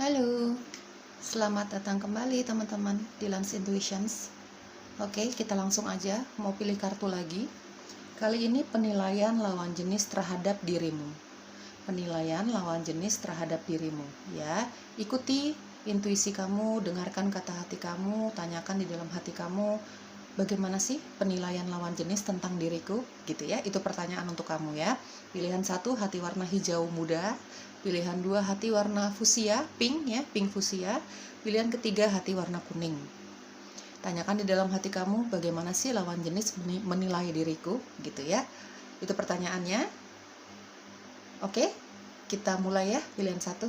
Halo, selamat datang kembali teman-teman di Lens Intuitions. Oke, kita langsung aja mau pilih kartu lagi. Kali ini penilaian lawan jenis terhadap dirimu. Penilaian lawan jenis terhadap dirimu, ya. Ikuti intuisi kamu, dengarkan kata hati kamu, tanyakan di dalam hati kamu, bagaimana sih penilaian lawan jenis tentang diriku, gitu ya. Itu pertanyaan untuk kamu ya. Pilihan 1 hati warna hijau muda, pilihan 2 hati warna fusia, pink ya, pink fusia. Pilihan ketiga hati warna kuning. Tanyakan di dalam hati kamu bagaimana sih lawan jenis menilai diriku, gitu ya. Itu pertanyaannya. Oke, kita mulai ya. Pilihan 1.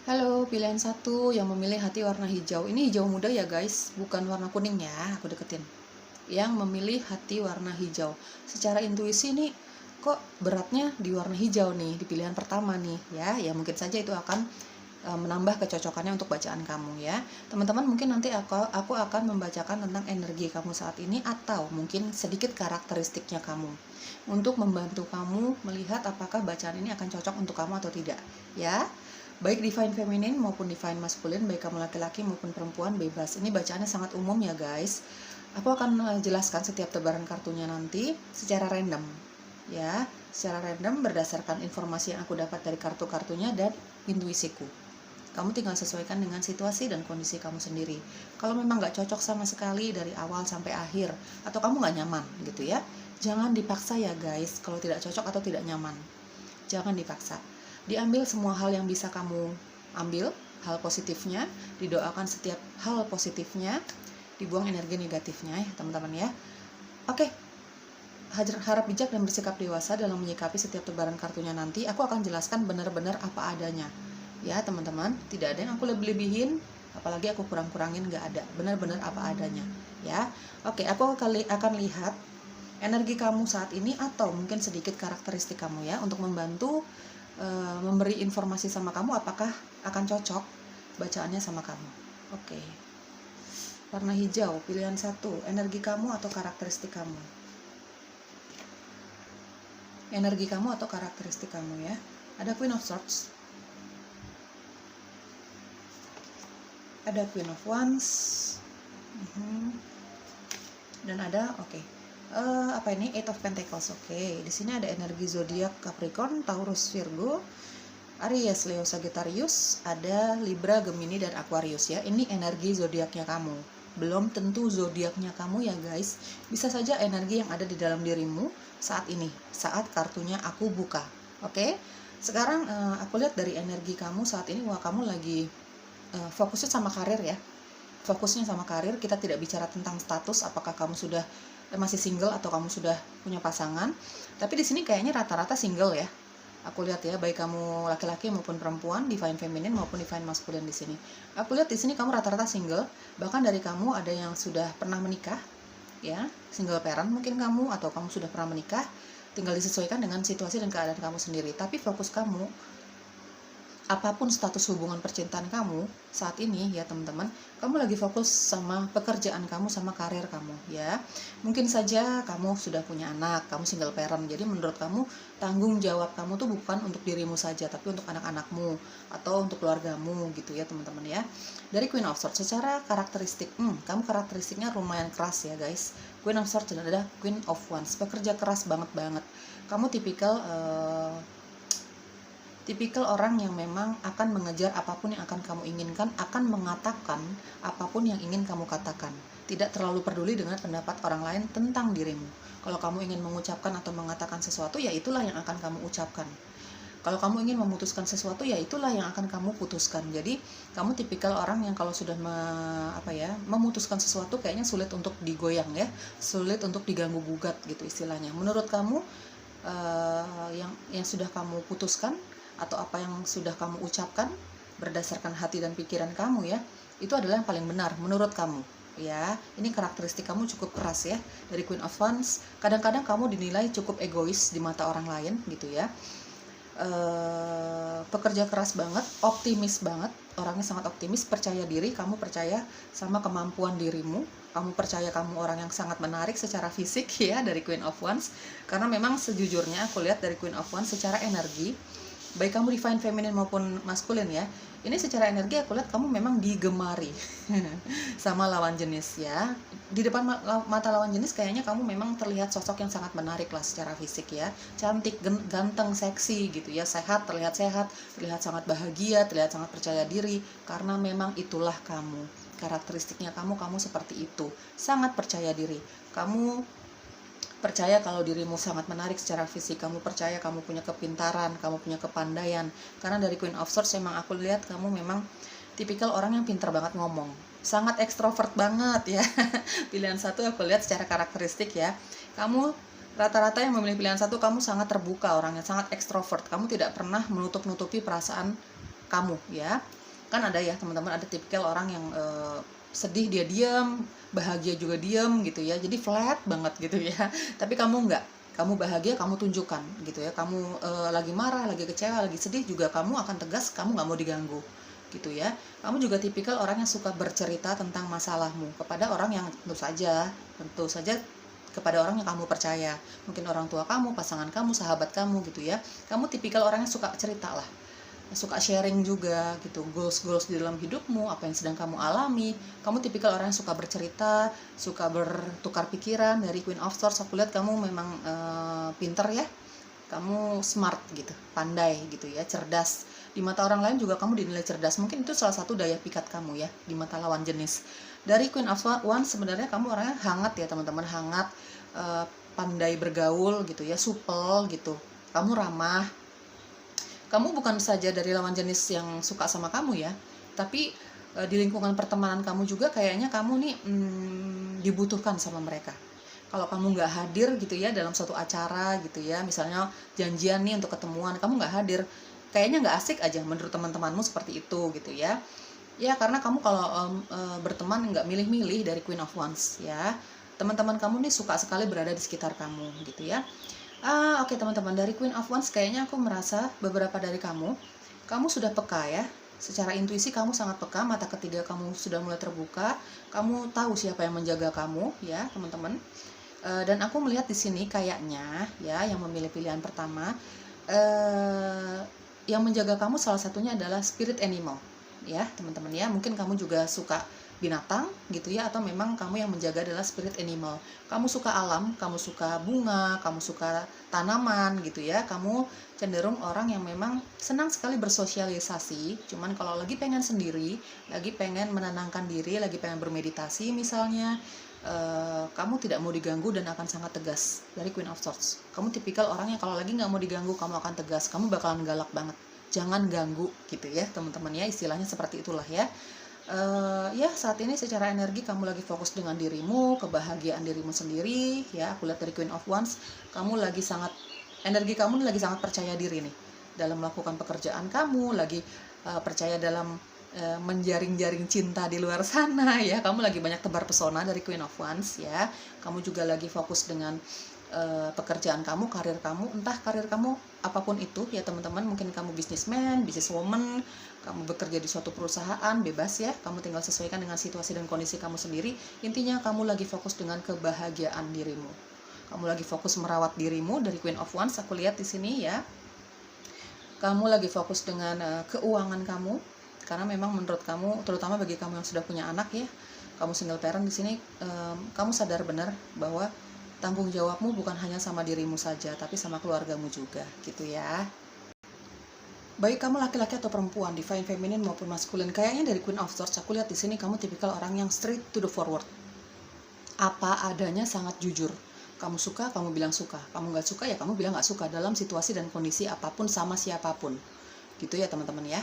Halo, pilihan 1 yang memilih hati warna hijau. Ini hijau muda ya guys, bukan warna kuning ya. Aku deketin. Yang memilih hati warna hijau. Secara intuisi nih, kok beratnya di warna hijau nih, di pilihan pertama nih ya. Ya mungkin saja itu akan menambah kecocokannya untuk bacaan kamu ya. Teman-teman, mungkin nanti aku akan membacakan tentang energi kamu saat ini atau mungkin sedikit karakteristiknya kamu untuk membantu kamu melihat apakah bacaan ini akan cocok untuk kamu atau tidak ya. Baik divine feminine maupun divine masculine, baik kamu laki-laki maupun perempuan, bebas. Ini bacaannya sangat umum ya guys. Aku akan jelaskan setiap tebaran kartunya nanti secara random ya, secara random berdasarkan informasi yang aku dapat dari kartu-kartunya dan intuisiku. Kamu tinggal sesuaikan dengan situasi dan kondisi kamu sendiri. Kalau memang nggak cocok sama sekali dari awal sampai akhir, atau kamu nggak nyaman gitu ya, jangan dipaksa ya guys. Kalau tidak cocok atau tidak nyaman, jangan dipaksa. Diambil semua hal yang bisa kamu ambil, hal positifnya, didoakan setiap hal positifnya, dibuang energi negatifnya ya teman-teman ya. Oke, harap bijak dan bersikap dewasa dalam menyikapi setiap tebaran kartunya nanti. Aku akan jelaskan benar-benar apa adanya ya teman-teman, tidak ada yang aku lebih-lebihin, apalagi aku kurang-kurangin, nggak ada, benar-benar apa adanya ya. Oke, aku akan lihat energi kamu saat ini atau mungkin sedikit karakteristik kamu ya, untuk membantu memberi informasi sama kamu apakah akan cocok bacaannya sama kamu. Oke, warna hijau, pilihan 1, energi kamu atau karakteristik kamu. Energi kamu atau karakteristik kamu ya. Ada Queen of Swords, ada Queen of Wands, dan ada apa ini, Eight of Pentacles. Oke, di sini ada energi zodiak Capricorn, Taurus, Virgo, Aries, Leo, Sagittarius, ada Libra, Gemini, dan Aquarius ya. Ini energi zodiaknya kamu. Belum tentu zodiaknya kamu ya guys. Bisa saja energi yang ada di dalam dirimu saat ini, saat kartunya aku buka. Oke, sekarang aku lihat dari energi kamu saat ini, wah kamu lagi fokusnya sama karir ya. Fokusnya sama karir. Kita tidak bicara tentang status, apakah kamu sudah masih single atau kamu sudah punya pasangan. Tapi di sini kayaknya rata-rata single ya. Aku lihat ya, baik kamu laki-laki maupun perempuan, divine feminine maupun divine masculine di sini. Aku lihat di sini kamu rata-rata single. Bahkan dari kamu ada yang sudah pernah menikah ya, single parent mungkin kamu, atau kamu sudah pernah menikah. Tinggal disesuaikan dengan situasi dan keadaan kamu sendiri. Tapi fokus kamu, apapun status hubungan percintaan kamu saat ini ya teman-teman, kamu lagi fokus sama pekerjaan kamu, sama karir kamu ya. Mungkin saja kamu sudah punya anak, kamu single parent, jadi menurut kamu tanggung jawab kamu tuh bukan untuk dirimu saja, tapi untuk anak-anakmu atau untuk keluargamu gitu ya teman-teman ya. Dari Queen of Swords, secara karakteristik, kamu karakteristiknya lumayan keras ya guys. Queen of Swords dan ada Queen of Wands, pekerja keras banget. Kamu tipikal orang yang memang akan mengejar apapun yang akan kamu inginkan, akan mengatakan apapun yang ingin kamu katakan. Tidak terlalu peduli dengan pendapat orang lain tentang dirimu. Kalau kamu ingin mengucapkan atau mengatakan sesuatu, ya itulah yang akan kamu ucapkan. Kalau kamu ingin memutuskan sesuatu, ya itulah yang akan kamu putuskan. Jadi, kamu tipikal orang yang kalau sudah memutuskan sesuatu kayaknya sulit untuk digoyang ya, sulit untuk diganggu gugat gitu istilahnya. Menurut kamu, yang sudah kamu putuskan atau apa yang sudah kamu ucapkan berdasarkan hati dan pikiran kamu ya, itu adalah yang paling benar menurut kamu ya. Ini karakteristik kamu cukup keras ya. Dari Queen of Wands, kadang-kadang kamu dinilai cukup egois di mata orang lain gitu ya. Pekerja keras banget, optimis banget, orangnya sangat optimis, percaya diri, kamu percaya sama kemampuan dirimu, kamu percaya kamu orang yang sangat menarik secara fisik ya, dari Queen of Wands. Karena memang sejujurnya aku lihat dari Queen of Wands secara energi baik kamu divine feminine maupun maskulin ya, ini secara energi aku lihat kamu memang digemari sama lawan jenis ya. Di depan mata lawan jenis kayaknya kamu memang terlihat sosok yang sangat menarik lah secara fisik ya, cantik, ganteng, seksi gitu ya, sehat, terlihat sangat bahagia, terlihat sangat percaya diri, karena memang itulah kamu, karakteristiknya kamu seperti itu, sangat percaya diri. Kamu percaya kalau dirimu sangat menarik secara fisik, kamu percaya kamu punya kepintaran, kamu punya kepandaian. Karena dari Queen of Swords emang aku lihat kamu memang tipikal orang yang pintar banget ngomong, sangat ekstrovert banget ya. Pilihan satu aku lihat secara karakteristik ya, kamu rata-rata yang memilih pilihan satu, kamu sangat terbuka orangnya, sangat ekstrovert. Kamu tidak pernah menutup-nutupi perasaan kamu ya. Kan ada ya teman-teman, ada tipikal orang yang sedih dia diam, bahagia juga diam gitu ya, jadi flat banget gitu ya. Tapi kamu enggak, kamu bahagia kamu tunjukkan gitu ya, kamu lagi marah, lagi kecewa, lagi sedih juga kamu akan tegas, kamu nggak mau diganggu gitu ya. Kamu juga tipikal orang yang suka bercerita tentang masalahmu kepada orang yang tentu saja kepada orang yang kamu percaya, mungkin orang tua kamu, pasangan kamu, sahabat kamu gitu ya. Kamu tipikal orang yang suka cerita lah, suka sharing juga gitu, goals di dalam hidupmu, apa yang sedang kamu alami. Kamu tipikal orang yang suka bercerita, suka bertukar pikiran. Dari Queen of Swords aku lihat kamu memang pinter ya, kamu smart gitu, pandai gitu ya, cerdas. Di mata orang lain juga kamu dinilai cerdas, mungkin itu salah satu daya pikat kamu ya di mata lawan jenis. Dari Queen of Wands sebenarnya kamu orangnya hangat ya teman-teman, hangat, pandai bergaul gitu ya, supel gitu, kamu ramah. Kamu bukan saja dari lawan jenis yang suka sama kamu ya, tapi di lingkungan pertemanan kamu juga kayaknya kamu nih dibutuhkan sama mereka. Kalau kamu nggak hadir gitu ya dalam suatu acara gitu ya, misalnya janjian nih untuk ketemuan, kamu nggak hadir, kayaknya nggak asik aja menurut teman-temanmu seperti itu gitu ya. Ya karena kamu kalau berteman nggak milih-milih dari Queen of Wands ya, teman-teman kamu nih suka sekali berada di sekitar kamu gitu ya. Oke teman-teman, dari Queen of Wands kayaknya aku merasa beberapa dari kamu sudah peka ya. Secara intuisi kamu sangat peka, mata ketiga kamu sudah mulai terbuka, kamu tahu siapa yang menjaga kamu ya teman-teman. Dan aku melihat di sini kayaknya ya, yang memilih pilihan pertama, yang menjaga kamu salah satunya adalah spirit animal ya teman-teman ya. Mungkin kamu juga suka binatang gitu ya, atau memang kamu yang menjaga adalah spirit animal. Kamu suka alam, kamu suka bunga, kamu suka tanaman gitu ya. Kamu cenderung orang yang memang senang sekali bersosialisasi. Cuman kalau lagi pengen sendiri, lagi pengen menenangkan diri, lagi pengen bermeditasi misalnya, kamu tidak mau diganggu dan akan sangat tegas. Dari Queen of Swords, kamu tipikal orang yang kalau lagi nggak mau diganggu kamu akan tegas, kamu bakalan galak banget, jangan ganggu gitu ya teman-teman ya, istilahnya seperti itulah ya. Ya saat ini secara energi kamu lagi fokus dengan dirimu, kebahagiaan dirimu sendiri ya. Aku lihat dari Queen of Wands, energi kamu lagi sangat percaya diri nih dalam melakukan pekerjaan kamu, lagi percaya dalam menjaring-jaring cinta di luar sana ya. Kamu lagi banyak tebar pesona dari Queen of Wands ya. Kamu juga lagi fokus dengan pekerjaan kamu, karir kamu, entah karir kamu apapun itu ya teman-teman. Mungkin kamu businessman, businesswoman, kamu bekerja di suatu perusahaan, bebas ya, kamu tinggal sesuaikan dengan situasi dan kondisi kamu sendiri. Intinya kamu lagi fokus dengan kebahagiaan dirimu, kamu lagi fokus merawat dirimu. Dari Queen of Wands aku lihat di sini ya, kamu lagi fokus dengan keuangan kamu, karena memang menurut kamu, terutama bagi kamu yang sudah punya anak ya, kamu single parent di sini, kamu sadar benar bahwa tanggung jawabmu bukan hanya sama dirimu saja, tapi sama keluargamu juga, gitu ya. Baik kamu laki-laki atau perempuan, divine feminine maupun maskulin, kayaknya dari Queen of Swords aku lihat di sini kamu tipikal orang yang straight to the forward. Apa adanya, sangat jujur. Kamu suka, kamu bilang suka. Kamu nggak suka, ya kamu bilang nggak suka dalam situasi dan kondisi apapun sama siapapun. Gitu ya teman-teman ya.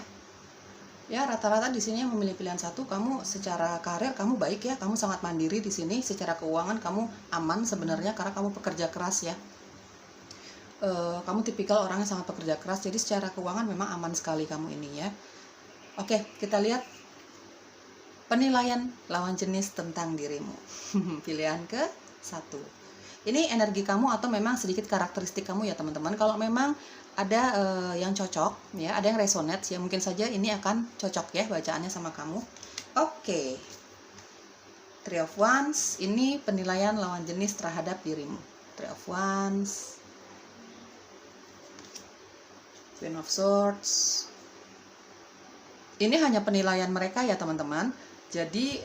Ya rata-rata di sini yang memilih pilihan satu, kamu secara karir kamu baik ya, kamu sangat mandiri di sini. Secara keuangan kamu aman sebenarnya karena kamu pekerja keras ya. Kamu tipikal orang yang sangat pekerja keras, jadi secara keuangan memang aman sekali kamu ini ya. Oke, kita lihat penilaian lawan jenis tentang dirimu. Pilihan ke satu. Ini energi kamu atau memang sedikit karakteristik kamu ya teman-teman. Kalau memang ada yang cocok ya, ada yang resonate ya, mungkin saja ini akan cocok ya bacaannya sama kamu. Oke. Three of Wands, ini penilaian lawan jenis terhadap dirimu. Three of Wands, Queen of Swords. Ini hanya penilaian mereka ya teman-teman. Jadi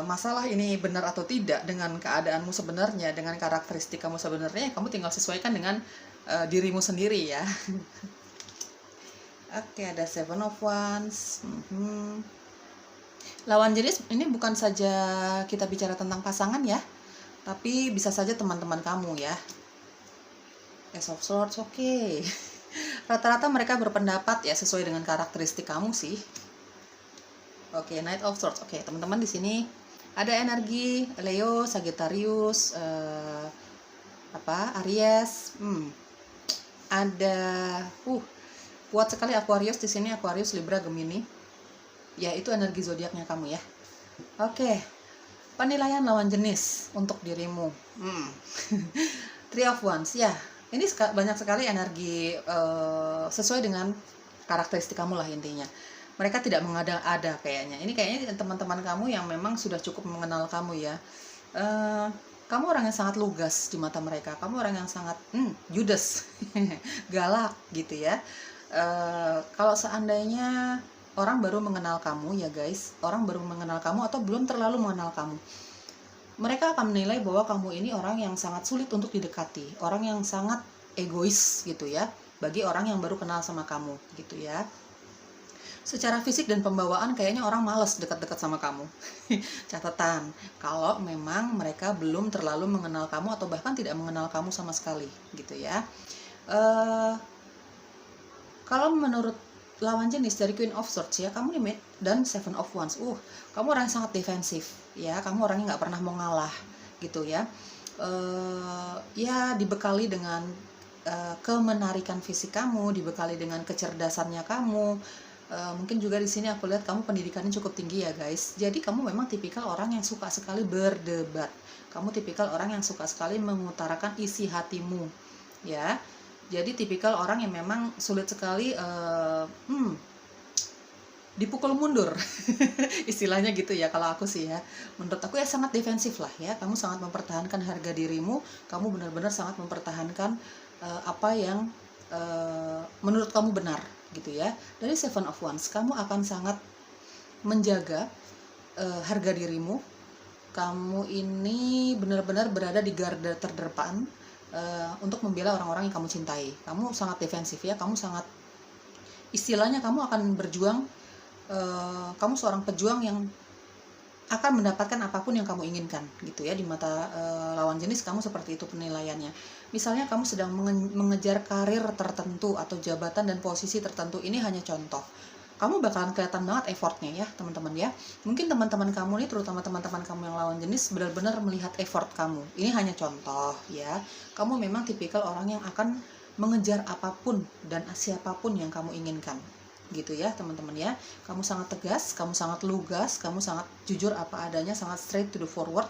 masalah ini benar atau tidak dengan keadaanmu sebenarnya, dengan karakteristik kamu sebenarnya, kamu tinggal sesuaikan dengan dirimu sendiri ya. Oke, ada Seven of Wands. Lawan jenis ini bukan saja kita bicara tentang pasangan ya, tapi bisa saja teman-teman kamu ya. Ace of Swords, oke. Rata-rata mereka berpendapat ya sesuai dengan karakteristik kamu sih. Oke, Knight of Swords. Oke, teman-teman di sini ada energi Leo, Sagittarius, Aries. Ada kuat sekali Aquarius di sini, Aquarius, Libra, Gemini. Ya, itu energi zodiaknya kamu ya. Oke. Penilaian lawan jenis untuk dirimu. Three of Wands. Ya, ini banyak sekali energi sesuai dengan karakteristik kamu lah intinya. Mereka tidak mengada-ada kayaknya. Ini kayaknya teman-teman kamu yang memang sudah cukup mengenal kamu ya. Kamu orang yang sangat lugas di mata mereka. Kamu orang yang sangat judes, galak gitu ya. Kalau seandainya orang baru mengenal kamu ya guys, orang baru mengenal kamu atau belum terlalu mengenal kamu, mereka akan menilai bahwa kamu ini orang yang sangat sulit untuk didekati, orang yang sangat egois gitu ya, bagi orang yang baru kenal sama kamu gitu ya. Secara fisik dan pembawaan kayaknya orang malas dekat-dekat sama kamu. Catatan, kalau memang mereka belum terlalu mengenal kamu atau bahkan tidak mengenal kamu sama sekali gitu ya. Kalau menurut lawan jenis dari Queen of Swords ya, kamu nih dan Seven of Wands. Kamu orang yang sangat defensif ya, kamu orang yang nggak pernah mau ngalah gitu ya. Ya dibekali dengan kemenarikan fisik kamu, dibekali dengan kecerdasannya kamu. Mungkin juga di sini aku lihat kamu pendidikannya cukup tinggi ya guys. Jadi kamu memang tipikal orang yang suka sekali berdebat. Kamu tipikal orang yang suka sekali mengutarakan isi hatimu ya. Jadi tipikal orang yang memang sulit sekali dipukul mundur. Istilahnya gitu ya kalau aku sih ya. Menurut aku ya sangat defensif lah ya. Kamu sangat mempertahankan harga dirimu. Kamu benar-benar sangat mempertahankan apa yang menurut kamu benar gitu ya. Dari Seven of Wands, kamu akan sangat menjaga harga dirimu. Kamu ini benar-benar berada di garda terdepan untuk membela orang-orang yang kamu cintai. Kamu sangat defensif ya, kamu sangat, istilahnya kamu akan berjuang, kamu seorang pejuang yang akan mendapatkan apapun yang kamu inginkan gitu ya. Di mata lawan jenis kamu seperti itu penilaiannya. Misalnya kamu sedang mengejar karir tertentu atau jabatan dan posisi tertentu, ini hanya contoh. Kamu bakalan kelihatan banget effortnya ya teman-teman ya. Mungkin teman-teman kamu nih, terutama teman-teman kamu yang lawan jenis, benar-benar melihat effort kamu. Ini hanya contoh ya. Kamu memang tipikal orang yang akan mengejar apapun dan siapapun yang kamu inginkan gitu ya teman-teman ya. Kamu sangat tegas, kamu sangat lugas, kamu sangat jujur apa adanya, sangat straight to the forward.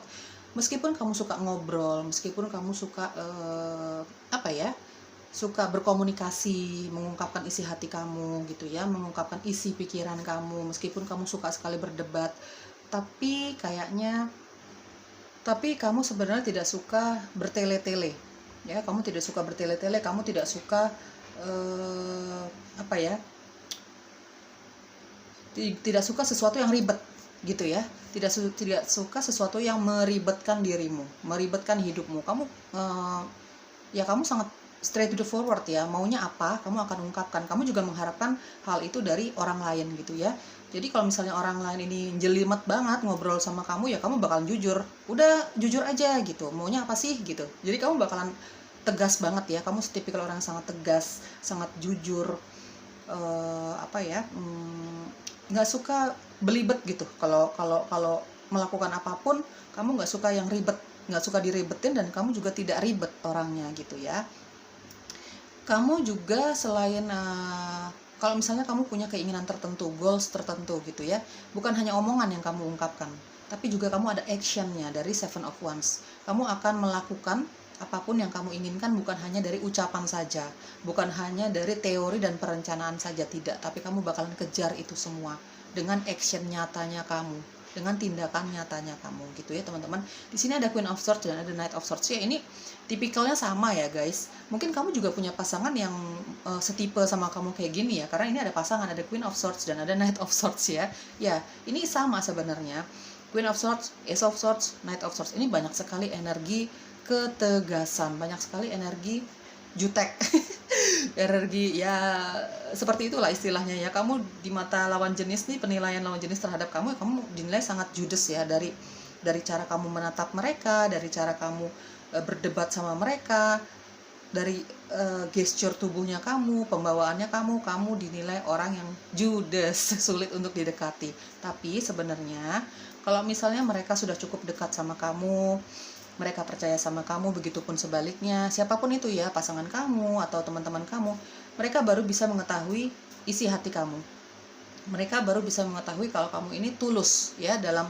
Meskipun kamu suka ngobrol, meskipun kamu suka suka berkomunikasi, mengungkapkan isi hati kamu gitu ya, mengungkapkan isi pikiran kamu, meskipun kamu suka sekali berdebat, tapi kamu sebenarnya tidak suka bertele-tele ya. Kamu tidak suka bertele-tele, kamu tidak suka tidak suka sesuatu yang ribet gitu ya. Tidak suka sesuatu yang meribetkan dirimu, meribetkan hidupmu. Kamu kamu sangat straight to the forward ya. Maunya apa, kamu akan ungkapkan. Kamu juga mengharapkan hal itu dari orang lain gitu ya. Jadi kalau misalnya orang lain ini jelimet banget ngobrol sama kamu, ya kamu bakalan jujur. Udah jujur aja gitu. Maunya apa sih gitu. Jadi kamu bakalan tegas banget ya. Kamu tipikal orang yang sangat tegas, sangat jujur. Nggak suka belibet gitu. Kalau melakukan apapun, kamu nggak suka yang ribet, nggak suka diribetin, dan kamu juga tidak ribet orangnya gitu ya. Kamu juga selain kalau misalnya kamu punya keinginan tertentu, goals tertentu gitu ya, bukan hanya omongan yang kamu ungkapkan, tapi juga kamu ada actionnya dari Seven of Wands. Kamu akan melakukan apapun yang kamu inginkan, bukan hanya dari ucapan saja, bukan hanya dari teori dan perencanaan saja, tidak, tapi kamu bakalan kejar itu semua dengan action nyatanya kamu dengan tindakan nyatanya kamu gitu ya teman-teman. Di sini ada Queen of Swords dan ada Knight of Swords ya. Ini tipikalnya sama ya guys. Mungkin kamu juga punya pasangan yang setipe sama kamu kayak gini ya, karena ini ada pasangan, ada Queen of Swords dan ada Knight of Swords ya. Ya, ini sama sebenarnya. Queen of Swords, Ace of Swords, Knight of Swords. Ini banyak sekali energi ketegasan, banyak sekali energi jutek. Energi ya seperti itulah istilahnya ya. Kamu di mata lawan jenis nih, penilaian lawan jenis terhadap kamu, kamu dinilai sangat judes ya, dari cara kamu menatap mereka, dari cara kamu berdebat sama mereka, dari gesture tubuhnya kamu, pembawaannya kamu dinilai orang yang judes, sulit untuk didekati. Tapi sebenarnya kalau misalnya mereka sudah cukup dekat sama kamu, mereka percaya sama kamu, begitupun sebaliknya, siapapun itu ya, pasangan kamu atau teman-teman kamu, mereka baru bisa mengetahui isi hati kamu. Mereka baru bisa mengetahui kalau kamu ini tulus ya dalam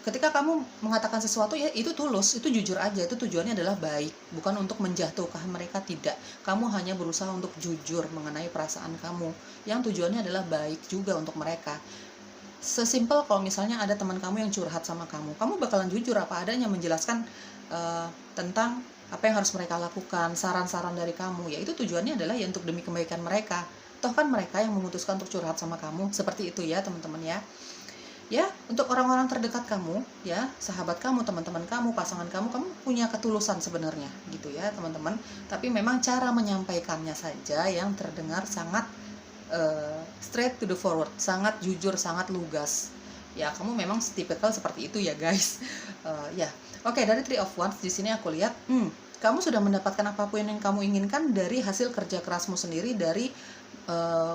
ketika kamu mengatakan sesuatu ya itu tulus, itu jujur aja, itu tujuannya adalah baik, bukan untuk menjatuhkan mereka, tidak. Kamu hanya berusaha untuk jujur mengenai perasaan kamu yang tujuannya adalah baik juga untuk mereka. Sesimpel kalau misalnya ada teman kamu yang curhat sama kamu bakalan jujur apa adanya menjelaskan tentang apa yang harus mereka lakukan, saran-saran dari kamu, ya itu tujuannya adalah ya untuk demi kebaikan mereka. Toh kan mereka yang memutuskan untuk curhat sama kamu, seperti itu ya teman-teman ya. Ya, untuk orang-orang terdekat kamu, ya, sahabat kamu, teman-teman kamu, pasangan kamu punya ketulusan sebenarnya gitu ya teman-teman. Tapi memang cara menyampaikannya saja yang terdengar sangat straight to the forward, sangat jujur, sangat lugas. Ya, kamu memang tipikal seperti itu ya guys. Ya, oke, dari Three of Wands di sini aku lihat, kamu sudah mendapatkan apapun yang kamu inginkan dari hasil kerja kerasmu sendiri, dari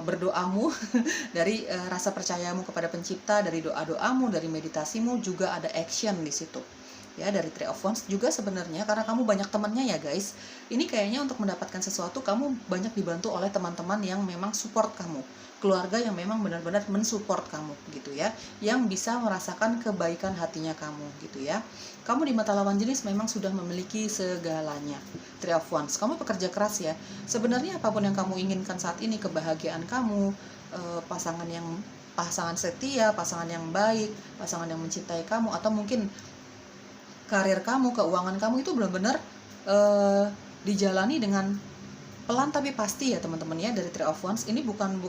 berdoamu, dari rasa percayamu kepada pencipta, dari doa-doamu, dari meditasimu, juga ada action di situ. Ya, dari Three of Wands juga sebenarnya karena kamu banyak temannya ya guys. Ini kayaknya untuk mendapatkan sesuatu kamu banyak dibantu oleh teman-teman yang memang support kamu, keluarga yang memang benar-benar mensupport kamu gitu ya, yang bisa merasakan kebaikan hatinya kamu gitu ya. Kamu di mata lawan jenis memang sudah memiliki segalanya. Three of Wands, kamu pekerja keras ya. Sebenarnya apapun yang kamu inginkan saat ini, kebahagiaan kamu, pasangan setia, pasangan yang baik, pasangan yang mencintai kamu, atau mungkin karir kamu, keuangan kamu itu benar-benar dijalani dengan pelan tapi pasti ya teman-teman ya. Dari Three of Wands ini bukan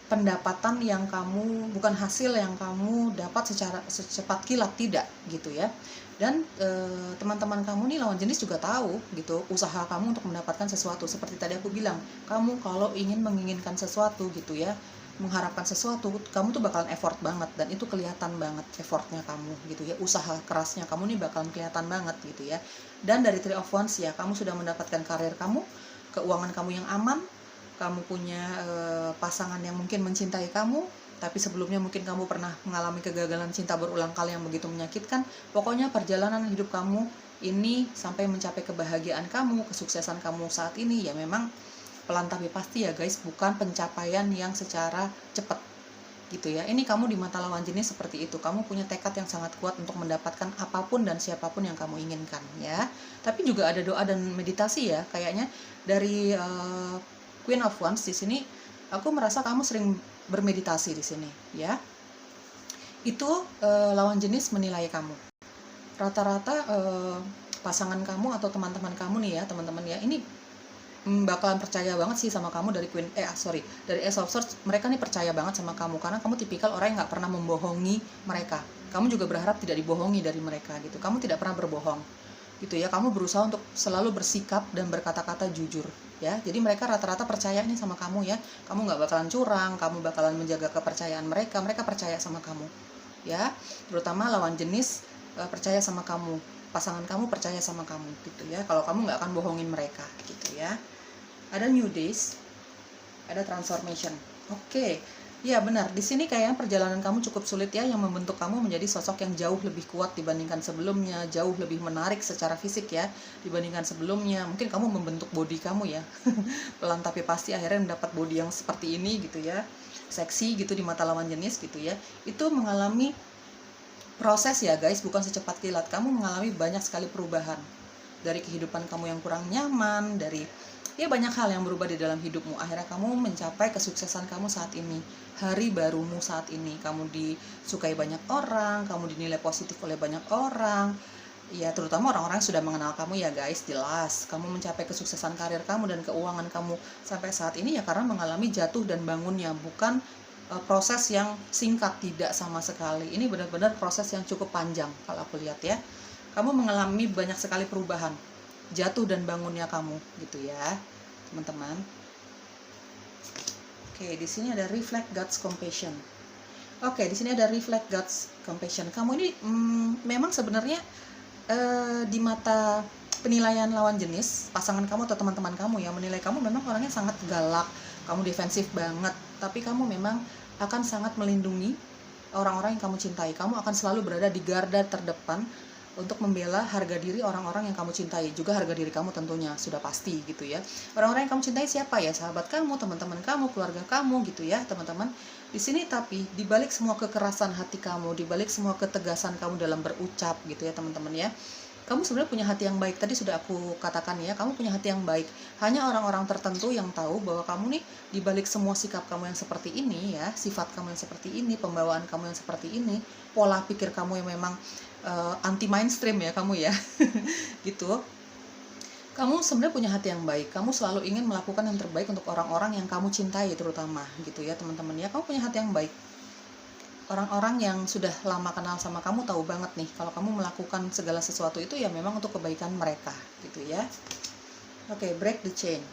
pendapatan yang kamu, bukan hasil yang kamu dapat secara secepat kilat, tidak gitu ya. Dan teman-teman kamu nih lawan jenis juga tahu gitu usaha kamu untuk mendapatkan sesuatu. Seperti tadi aku bilang, kamu kalau menginginkan sesuatu gitu ya, mengharapkan sesuatu, kamu tuh bakalan effort banget, dan itu kelihatan banget effortnya kamu gitu ya, usaha kerasnya kamu nih bakalan kelihatan banget gitu ya. Dan dari Three of Wands ya, kamu sudah mendapatkan karir kamu, keuangan kamu yang aman, kamu punya pasangan yang mungkin mencintai kamu, tapi sebelumnya mungkin kamu pernah mengalami kegagalan cinta berulang kali yang begitu menyakitkan. Pokoknya perjalanan hidup kamu ini sampai mencapai kebahagiaan kamu, kesuksesan kamu saat ini ya memang pelan tapi pasti ya guys, bukan pencapaian yang secara cepat gitu ya. Ini kamu di mata lawan jenis seperti itu, kamu punya tekad yang sangat kuat untuk mendapatkan apapun dan siapapun yang kamu inginkan ya. Tapi juga ada doa dan meditasi ya, kayaknya dari Queen of Wands di sini aku merasa kamu sering bermeditasi di sini ya. Itu lawan jenis menilai kamu. Rata-rata pasangan kamu atau teman-teman kamu nih ya, teman-teman ya, ini bakalan percaya banget sih sama kamu. Dari dari Ace of Swords, mereka nih percaya banget sama kamu karena kamu tipikal orang yang nggak pernah membohongi mereka. Kamu juga berharap tidak dibohongi dari mereka gitu. Kamu tidak pernah berbohong gitu ya. Kamu berusaha untuk selalu bersikap dan berkata-kata jujur ya. Jadi mereka rata-rata percaya nih sama kamu ya. Kamu nggak bakalan curang, kamu bakalan menjaga kepercayaan mereka. Mereka percaya sama kamu ya. Terutama lawan jenis percaya sama kamu, pasangan kamu percaya sama kamu gitu ya. Kalau kamu nggak akan bohongin mereka gitu ya. Ada New Days, ada Transformation. Oke, ya benar. Di sini kayaknya perjalanan kamu cukup sulit ya, yang membentuk kamu menjadi sosok yang jauh lebih kuat dibandingkan sebelumnya, jauh lebih menarik secara fisik ya dibandingkan sebelumnya. Mungkin kamu membentuk body kamu ya, pelan tapi pasti akhirnya mendapat body yang seperti ini gitu ya, seksi gitu di mata lawan jenis gitu ya. Itu mengalami proses ya guys, bukan secepat kilat. Kamu mengalami banyak sekali perubahan dari kehidupan kamu yang kurang nyaman, dari Ya banyak hal yang berubah di dalam hidupmu. Akhirnya kamu mencapai kesuksesan kamu saat ini. Hari barumu saat ini. Kamu disukai banyak orang, kamu dinilai positif oleh banyak orang. Ya terutama orang-orang yang sudah mengenal kamu ya guys, jelas. Kamu mencapai kesuksesan karir kamu dan keuangan kamu sampai saat ini ya karena mengalami jatuh dan bangunnya. Bukan proses yang singkat, tidak sama sekali. Ini benar-benar proses yang cukup panjang kalau aku lihat ya. Kamu mengalami banyak sekali perubahan, jatuh dan bangunnya kamu gitu ya teman-teman. Oke, di sini ada reflect God's compassion. Oke, di sini ada reflect God's compassion. Kamu ini memang sebenarnya di mata penilaian lawan jenis, pasangan kamu atau teman-teman kamu yang menilai kamu memang orangnya sangat galak, kamu defensif banget, tapi kamu memang akan sangat melindungi orang-orang yang kamu cintai. Kamu akan selalu berada di garda terdepan untuk membela harga diri orang-orang yang kamu cintai, juga harga diri kamu tentunya, sudah pasti gitu ya. Orang-orang yang kamu cintai siapa ya? Sahabat kamu, teman-teman kamu, keluarga kamu gitu ya teman-teman. Di sini tapi dibalik semua kekerasan hati kamu, dibalik semua ketegasan kamu dalam berucap gitu ya teman-teman ya, kamu sebenarnya punya hati yang baik. Tadi sudah aku katakan ya, kamu punya hati yang baik. Hanya orang-orang tertentu yang tahu bahwa kamu nih dibalik semua sikap kamu yang seperti ini ya, sifat kamu yang seperti ini, pembawaan kamu yang seperti ini, pola pikir kamu yang memang anti mainstream ya kamu ya gitu. Kamu sebenarnya punya hati yang baik, kamu selalu ingin melakukan yang terbaik untuk orang-orang yang kamu cintai terutama gitu ya teman-teman ya. Kamu punya hati yang baik. Orang-orang yang sudah lama kenal sama kamu tahu banget nih kalau kamu melakukan segala sesuatu itu ya memang untuk kebaikan mereka gitu ya. Oke, break the chain.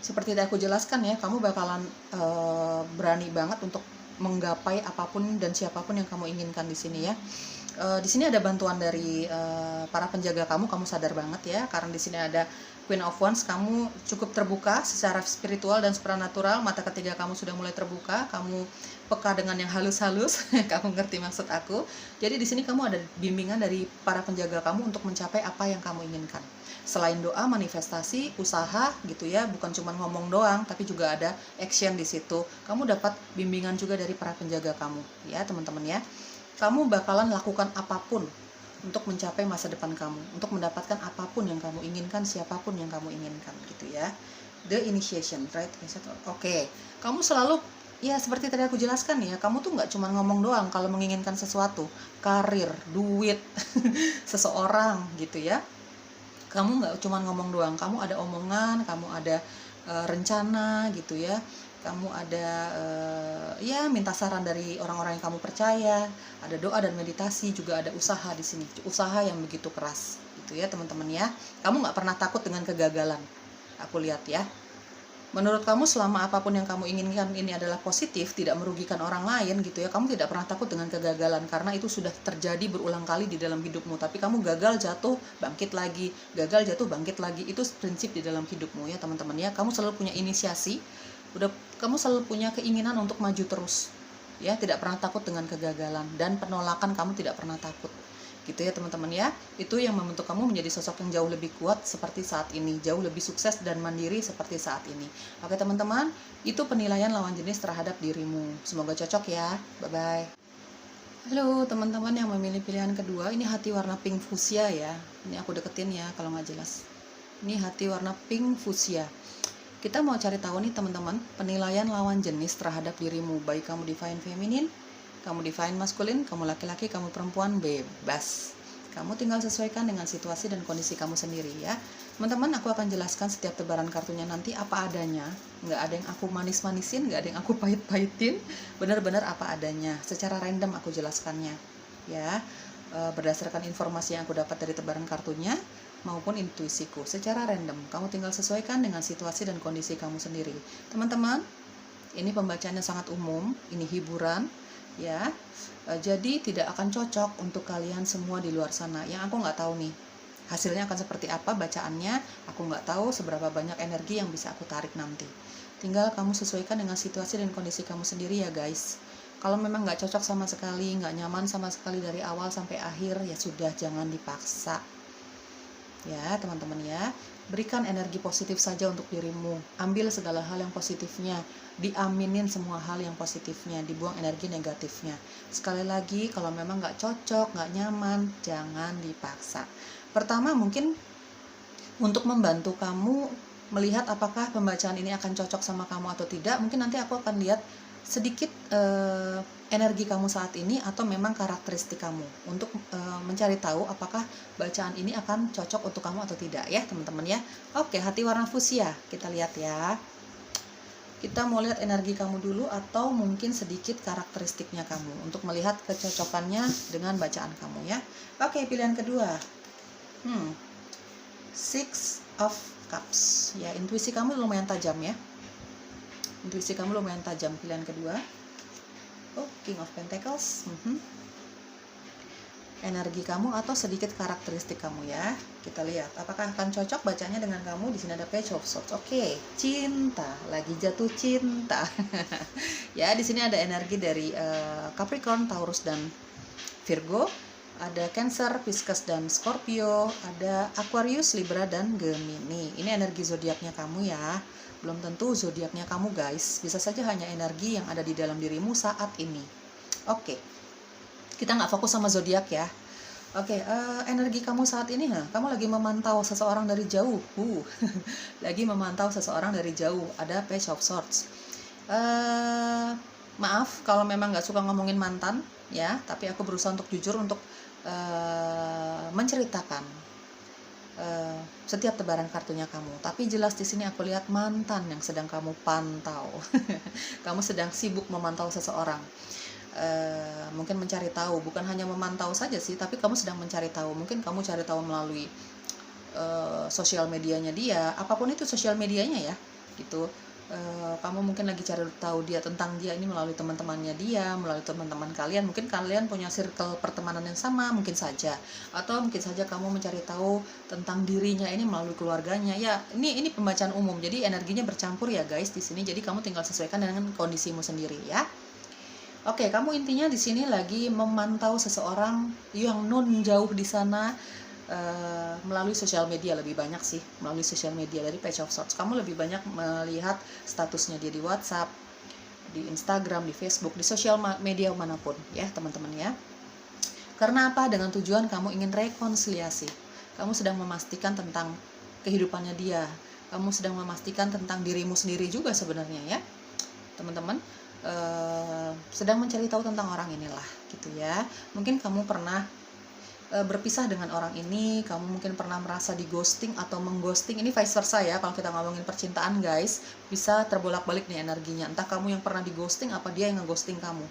Seperti yang aku jelaskan ya, kamu bakalan berani banget untuk menggapai apapun dan siapapun yang kamu inginkan di sini ya. Di sini ada bantuan dari para penjaga kamu sadar banget ya, karena di sini ada Queen of Wands. Kamu cukup terbuka secara spiritual dan supranatural, mata ketiga kamu sudah mulai terbuka, kamu peka dengan yang halus-halus, kamu ngerti maksud aku. Jadi di sini kamu ada bimbingan dari para penjaga kamu untuk mencapai apa yang kamu inginkan. Selain doa, manifestasi, usaha gitu ya, bukan cuma ngomong doang, tapi juga ada action di situ. Kamu dapat bimbingan juga dari para penjaga kamu ya teman-teman ya. Kamu bakalan lakukan apapun untuk mencapai masa depan kamu, untuk mendapatkan apapun yang kamu inginkan, siapapun yang kamu inginkan gitu ya. The initiation, right? Oke. Kamu selalu ya seperti tadi aku jelaskan ya, kamu tuh nggak cuma ngomong doang kalau menginginkan sesuatu, karir, duit, seseorang gitu ya. Kamu nggak cuma ngomong doang, kamu ada omongan, kamu ada rencana gitu ya. Kamu ada ya minta saran dari orang-orang yang kamu percaya, ada doa dan meditasi, juga ada usaha di sini, usaha yang begitu keras gitu ya teman-teman ya. Kamu nggak pernah takut dengan kegagalan, aku lihat ya. Menurut kamu selama apapun yang kamu inginkan ini adalah positif, tidak merugikan orang lain gitu ya, kamu tidak pernah takut dengan kegagalan, karena itu sudah terjadi berulang kali di dalam hidupmu. Tapi kamu gagal, jatuh, bangkit lagi, gagal, jatuh, bangkit lagi. Itu prinsip di dalam hidupmu ya teman-teman ya. Kamu selalu punya inisiasi, kamu selalu punya keinginan untuk maju terus ya, tidak pernah takut dengan kegagalan dan penolakan, kamu tidak pernah takut gitu ya teman-teman ya. Itu yang membentuk kamu menjadi sosok yang jauh lebih kuat seperti saat ini, jauh lebih sukses dan mandiri seperti saat ini. Oke teman-teman, itu penilaian lawan jenis terhadap dirimu. Semoga cocok ya. Bye bye. Halo teman-teman yang memilih pilihan kedua, ini hati warna pink fuchsia ya. Ini aku deketin ya kalau nggak jelas. Ini hati warna pink fuchsia. Kita mau cari tahu nih teman-teman, penilaian lawan jenis terhadap dirimu, baik kamu divine feminin, kamu divine maskulin, kamu laki-laki, kamu perempuan, bebas. Kamu tinggal sesuaikan dengan situasi dan kondisi kamu sendiri ya. Teman-teman, aku akan jelaskan setiap tebaran kartunya nanti apa adanya. Nggak ada yang aku manis-manisin, nggak ada yang aku pahit-pahitin, benar-benar apa adanya. Secara random aku jelaskannya ya, berdasarkan informasi yang aku dapat dari tebaran kartunya maupun intuisiku, secara random. Kamu tinggal sesuaikan dengan situasi dan kondisi kamu sendiri. Teman-teman, ini pembacaannya sangat umum, ini hiburan ya, jadi tidak akan cocok untuk kalian semua di luar sana. Yang aku nggak tahu nih hasilnya akan seperti apa bacaannya, aku nggak tahu seberapa banyak energi yang bisa aku tarik nanti. Tinggal kamu sesuaikan dengan situasi dan kondisi kamu sendiri ya guys. Kalau memang nggak cocok sama sekali, nggak nyaman sama sekali dari awal sampai akhir, ya sudah, jangan dipaksa ya teman-teman ya. Berikan energi positif saja untuk dirimu, ambil segala hal yang positifnya, diaminin semua hal yang positifnya, dibuang energi negatifnya. Sekali lagi, kalau memang nggak cocok, nggak nyaman, jangan dipaksa. Pertama mungkin untuk membantu kamu melihat apakah pembacaan ini akan cocok sama kamu atau tidak. Mungkin nanti aku akan lihat sedikit energi kamu saat ini atau memang karakteristik kamu untuk mencari tahu apakah bacaan ini akan cocok untuk kamu atau tidak ya teman-teman ya. Oke, hati warna fuchsia, kita lihat ya. Kita mau lihat energi kamu dulu atau mungkin sedikit karakteristiknya kamu untuk melihat kecocokannya dengan bacaan kamu ya. Oke, pilihan kedua. Six of Cups. Ya, intuisi kamu lumayan tajam ya. Intuisi kamu lumayan tajam, pilihan kedua. Oh, King of Pentacles. Energi kamu atau sedikit karakteristik kamu ya. Kita lihat apakah akan cocok bacanya dengan kamu. Di sini ada Page of Swords. Oke, cinta, lagi jatuh cinta. Ya, di sini ada energi dari Capricorn, Taurus dan Virgo. Ada Cancer, Pisces dan Scorpio. Ada Aquarius, Libra dan Gemini. Ini energi zodiaknya kamu ya. Belum tentu zodiaknya kamu guys. Bisa saja hanya energi yang ada di dalam dirimu saat ini. Oke. Kita nggak fokus sama zodiak ya. Oke, energi kamu saat ini, kamu lagi memantau seseorang dari jauh. Lagi memantau seseorang dari jauh. Ada Page of Swords. Maaf kalau memang nggak suka ngomongin mantan ya, tapi aku berusaha untuk jujur untuk menceritakan setiap tebaran kartunya kamu. Tapi jelas di sini aku lihat mantan yang sedang kamu pantau. Kamu sedang sibuk memantau seseorang. Mungkin mencari tahu, bukan hanya memantau saja sih, tapi kamu sedang mencari tahu. Mungkin kamu cari tahu melalui sosial medianya dia, apapun itu sosial medianya ya, gitu. Kamu mungkin lagi cari tahu dia tentang dia ini melalui teman-temannya dia, melalui teman-teman kalian. Mungkin kalian punya circle pertemanan yang sama, mungkin saja. Atau mungkin saja kamu mencari tahu tentang dirinya ini melalui keluarganya. Ya, ini pembacaan umum. Jadi energinya bercampur ya guys di sini. Jadi kamu tinggal sesuaikan dengan kondisimu sendiri ya. Oke, kamu intinya di sini lagi memantau seseorang yang jauh di sana melalui sosial media, lebih banyak sih melalui sosial media. Dari Page of Swords kamu lebih banyak melihat statusnya dia di WhatsApp, di Instagram, di Facebook, di sosial media manapun ya teman-teman ya. Karena apa? Dengan tujuan kamu ingin rekonsiliasi. Kamu sedang memastikan tentang kehidupannya dia. Kamu sedang memastikan tentang dirimu sendiri juga sebenarnya ya teman-teman. Sedang mencari tahu tentang orang inilah gitu ya. Mungkin kamu pernah berpisah dengan orang ini, kamu mungkin pernah merasa di ghosting atau mengghosting. Ini vice versa ya, kalau kita ngomongin percintaan guys, bisa terbolak-balik nih energinya. Entah kamu yang pernah di ghosting, apa dia yang ngeghosting kamu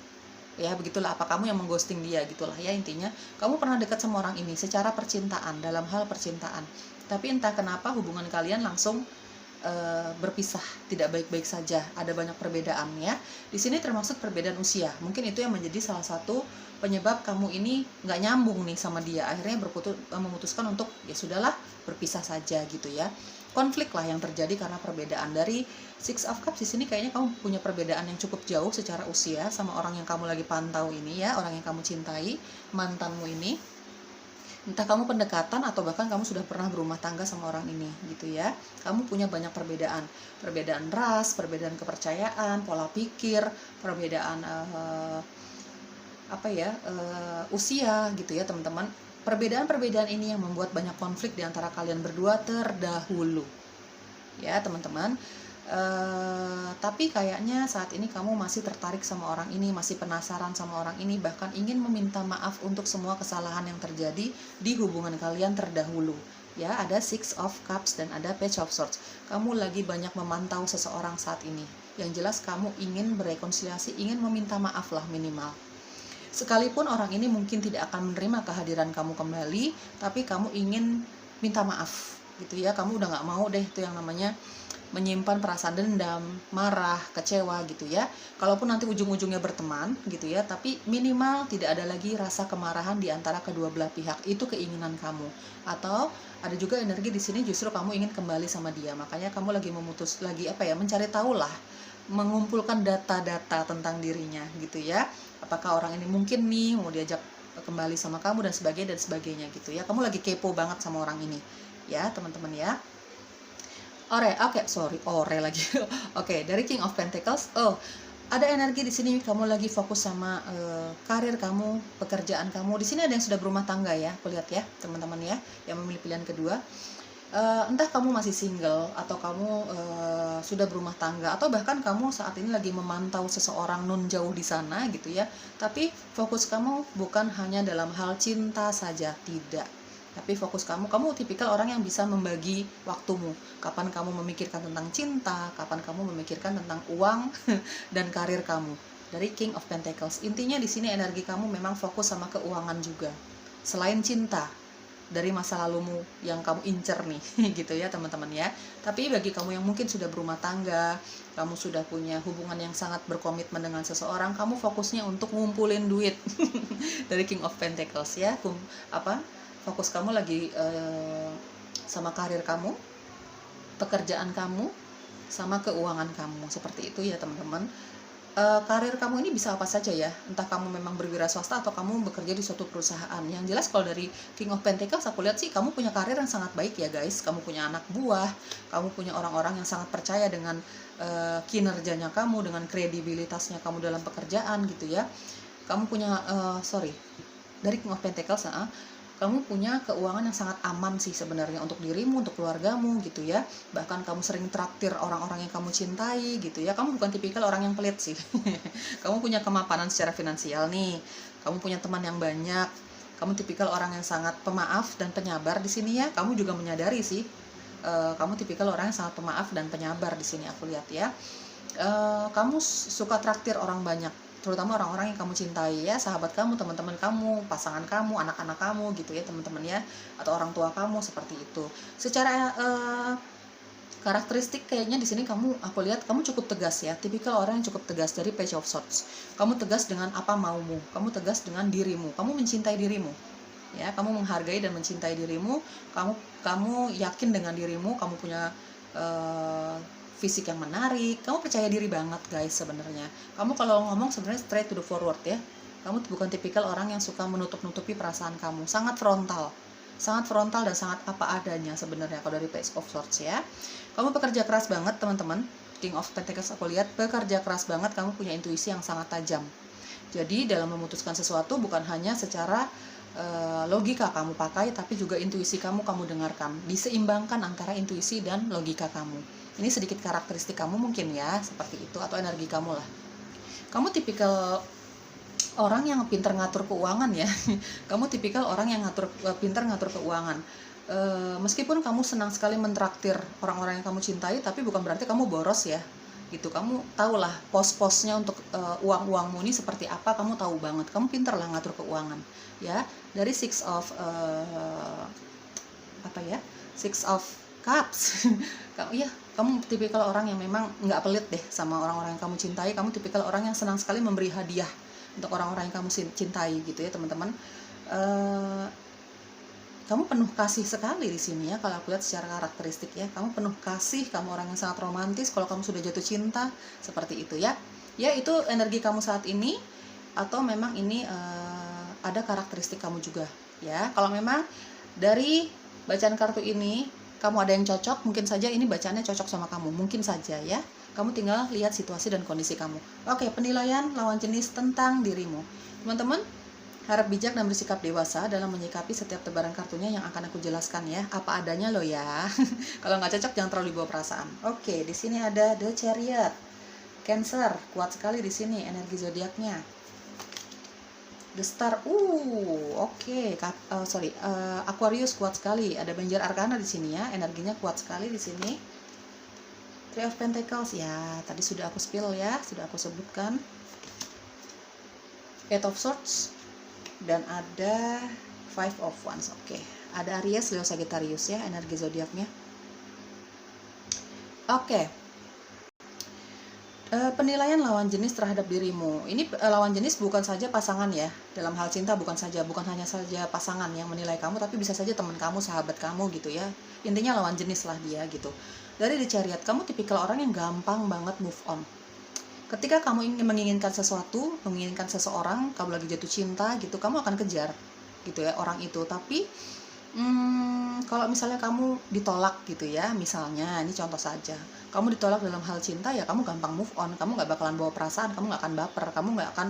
ya, begitulah. Apa kamu yang mengghosting dia, gitulah ya intinya. Kamu pernah dekat sama orang ini secara percintaan, dalam hal percintaan, tapi entah kenapa hubungan kalian langsung berpisah, tidak baik-baik saja, ada banyak perbedaan ya. Di sini termasuk perbedaan usia. Mungkin itu yang menjadi salah satu penyebab kamu ini nggak nyambung nih sama dia. Akhirnya memutuskan untuk ya sudahlah berpisah saja gitu ya. Konflik lah yang terjadi karena perbedaan. Dari Six of Cups di sini kayaknya kamu punya perbedaan yang cukup jauh secara usia sama orang yang kamu lagi pantau ini ya, orang yang kamu cintai, mantanmu ini. Entah kamu pendekatan atau bahkan kamu sudah pernah berumah tangga sama orang ini gitu ya. Kamu punya banyak perbedaan. Perbedaan ras, perbedaan kepercayaan, pola pikir, perbedaan usia gitu ya teman-teman. Perbedaan-perbedaan ini yang membuat banyak konflik di antara kalian berdua terdahulu ya teman-teman. Tapi kayaknya saat ini kamu masih tertarik sama orang ini, masih penasaran sama orang ini, bahkan ingin meminta maaf untuk semua kesalahan yang terjadi di hubungan kalian terdahulu ya. Ada Six of Cups dan ada Page of Swords. Kamu lagi banyak memantau seseorang saat ini. Yang jelas kamu ingin berekonsiliasi, ingin meminta maaf lah minimal. Sekalipun orang ini mungkin tidak akan menerima kehadiran kamu kembali, tapi kamu ingin minta maaf gitu ya. Kamu udah gak mau deh itu yang namanya menyimpan perasaan dendam, marah, kecewa gitu ya. Kalaupun nanti ujung-ujungnya berteman gitu ya, tapi minimal tidak ada lagi rasa kemarahan di antara kedua belah pihak. Itu keinginan kamu. Atau ada juga energi di sini justru kamu ingin kembali sama dia. Makanya kamu lagi mencari tahu lah, mengumpulkan data-data tentang dirinya gitu ya. Apakah orang ini mungkin nih mau diajak kembali sama kamu dan sebagainya gitu ya. Kamu lagi kepo banget sama orang ini ya teman-teman ya. Ore lagi. Oke, dari King of Pentacles. Ada energi di sini kamu lagi fokus sama karir kamu, pekerjaan kamu. Di sini ada yang sudah berumah tangga ya, aku lihat ya, teman-teman ya, yang memilih pilihan kedua. Entah kamu masih single atau kamu sudah berumah tangga, atau bahkan kamu saat ini lagi memantau seseorang nun jauh di sana gitu ya, tapi fokus kamu bukan hanya dalam hal cinta saja, tidak, tapi fokus kamu tipikal orang yang bisa membagi waktumu, kapan kamu memikirkan tentang cinta, kapan kamu memikirkan tentang uang dan karir kamu. Dari King of Pentacles, intinya di sini energi kamu memang fokus sama keuangan juga, selain cinta, dari masa lalumu yang kamu incer nih gitu ya teman-teman ya. Tapi bagi kamu yang mungkin sudah berumah tangga, kamu sudah punya hubungan yang sangat berkomitmen dengan seseorang, kamu fokusnya untuk ngumpulin duit dari King of Pentacles ya. Fokus kamu lagi sama karir kamu, pekerjaan kamu, sama keuangan kamu, seperti itu ya teman-teman. Karir kamu ini bisa apa saja ya, entah kamu memang berwira swasta atau kamu bekerja di suatu perusahaan. Yang jelas kalau dari King of Pentacles aku lihat sih kamu punya karir yang sangat baik ya guys. Kamu punya anak buah, kamu punya orang-orang yang sangat percaya dengan kinerjanya kamu, dengan kredibilitasnya kamu dalam pekerjaan gitu ya. Kamu punya dari King of Pentacles kamu punya keuangan yang sangat aman sih sebenarnya untuk dirimu, untuk keluargamu gitu ya. Bahkan kamu sering traktir orang-orang yang kamu cintai gitu ya. Kamu bukan tipikal orang yang pelit sih. Kamu punya kemapanan secara finansial nih. Kamu punya teman yang banyak. Kamu tipikal orang yang sangat pemaaf dan penyabar di sini ya. Kamu juga menyadari sih. Kamu tipikal orang yang sangat pemaaf dan penyabar di sini aku lihat ya. Kamu suka traktir orang banyak, terutama orang-orang yang kamu cintai ya, sahabat kamu, teman-teman kamu, pasangan kamu, anak-anak kamu gitu ya teman-teman ya, atau orang tua kamu, seperti itu. Secara karakteristik kayaknya di sini aku lihat kamu cukup tegas ya, tipikal orang yang cukup tegas dari Page of Swords. Kamu tegas dengan apa maumu, kamu tegas dengan dirimu, kamu mencintai dirimu. Ya, kamu menghargai dan mencintai dirimu, kamu yakin dengan dirimu, kamu punya fisik yang menarik, kamu percaya diri banget guys sebenarnya. Kamu kalau ngomong sebenarnya straight to the forward ya. Kamu bukan tipikal orang yang suka menutup-nutupi perasaan kamu. Sangat frontal dan sangat apa adanya sebenarnya kalau dari Page of Swords ya. Kamu pekerja keras banget teman-teman. King of Pentacles aku lihat pekerja keras banget, kamu punya intuisi yang sangat tajam. Jadi dalam memutuskan sesuatu bukan hanya secara logika kamu pakai, tapi juga intuisi kamu dengarkan. Diseimbangkan antara intuisi dan logika kamu. Ini sedikit karakteristik kamu mungkin ya, seperti itu, atau energi kamu lah. Kamu tipikal orang yang pintar ngatur keuangan ya. Kamu tipikal orang yang pintar ngatur keuangan. Meskipun kamu senang sekali mentraktir orang-orang yang kamu cintai, tapi bukan berarti kamu boros ya. Gitu, kamu tahu lah pos-posnya untuk uang-uangmu ini seperti apa, kamu tahu banget. Kamu pintar lah ngatur keuangan ya. Dari Six of Cups. Kamu tipikal orang yang memang nggak pelit deh sama orang-orang yang kamu cintai. Kamu tipikal orang yang senang sekali memberi hadiah untuk orang-orang yang kamu cintai gitu ya teman-teman. Kamu penuh kasih sekali di sini ya, kalau aku lihat secara karakteristik ya. Kamu penuh kasih, kamu orang yang sangat romantis. Kalau kamu sudah jatuh cinta, seperti itu ya. Ya, itu energi kamu saat ini, atau memang ini ada karakteristik kamu juga ya. Kalau memang dari bacaan kartu ini kamu ada yang cocok, mungkin saja ini bacaannya cocok sama kamu, mungkin saja ya. Kamu tinggal lihat situasi dan kondisi kamu. Oke, penilaian lawan jenis tentang dirimu. Teman-teman, harap bijak dan bersikap dewasa dalam menyikapi setiap tebaran kartunya yang akan aku jelaskan ya. Apa adanya loh ya. Kalau nggak cocok jangan terlalu dibawa perasaan. Oke, di sini ada The Chariot. Cancer, kuat sekali di sini energi zodiaknya. The Star, Aquarius kuat sekali. Ada Banjar Arcana di sini ya, energinya kuat sekali di sini. Three of Pentacles ya, tadi sudah aku spill ya, sudah aku sebutkan. Eight of Swords dan ada Five of Wands. Oke, ada Aries, Leo, Sagittarius ya, energi zodiaknya. Oke. Penilaian lawan jenis terhadap dirimu. Ini lawan jenis bukan saja pasangan ya. Dalam hal cinta bukan hanya saja pasangan yang menilai kamu, tapi bisa saja teman kamu, sahabat kamu gitu ya. Intinya lawan jenis lah dia gitu. Dari The Chariot, kamu tipikal orang yang gampang banget move on. Ketika kamu menginginkan sesuatu, menginginkan seseorang, kamu lagi jatuh cinta gitu, kamu akan kejar gitu ya orang itu. Tapi Kalau misalnya kamu ditolak gitu ya, misalnya ini contoh saja, kamu ditolak dalam hal cinta, ya kamu gampang move on, kamu nggak bakalan bawa perasaan, kamu nggak akan baper, kamu nggak akan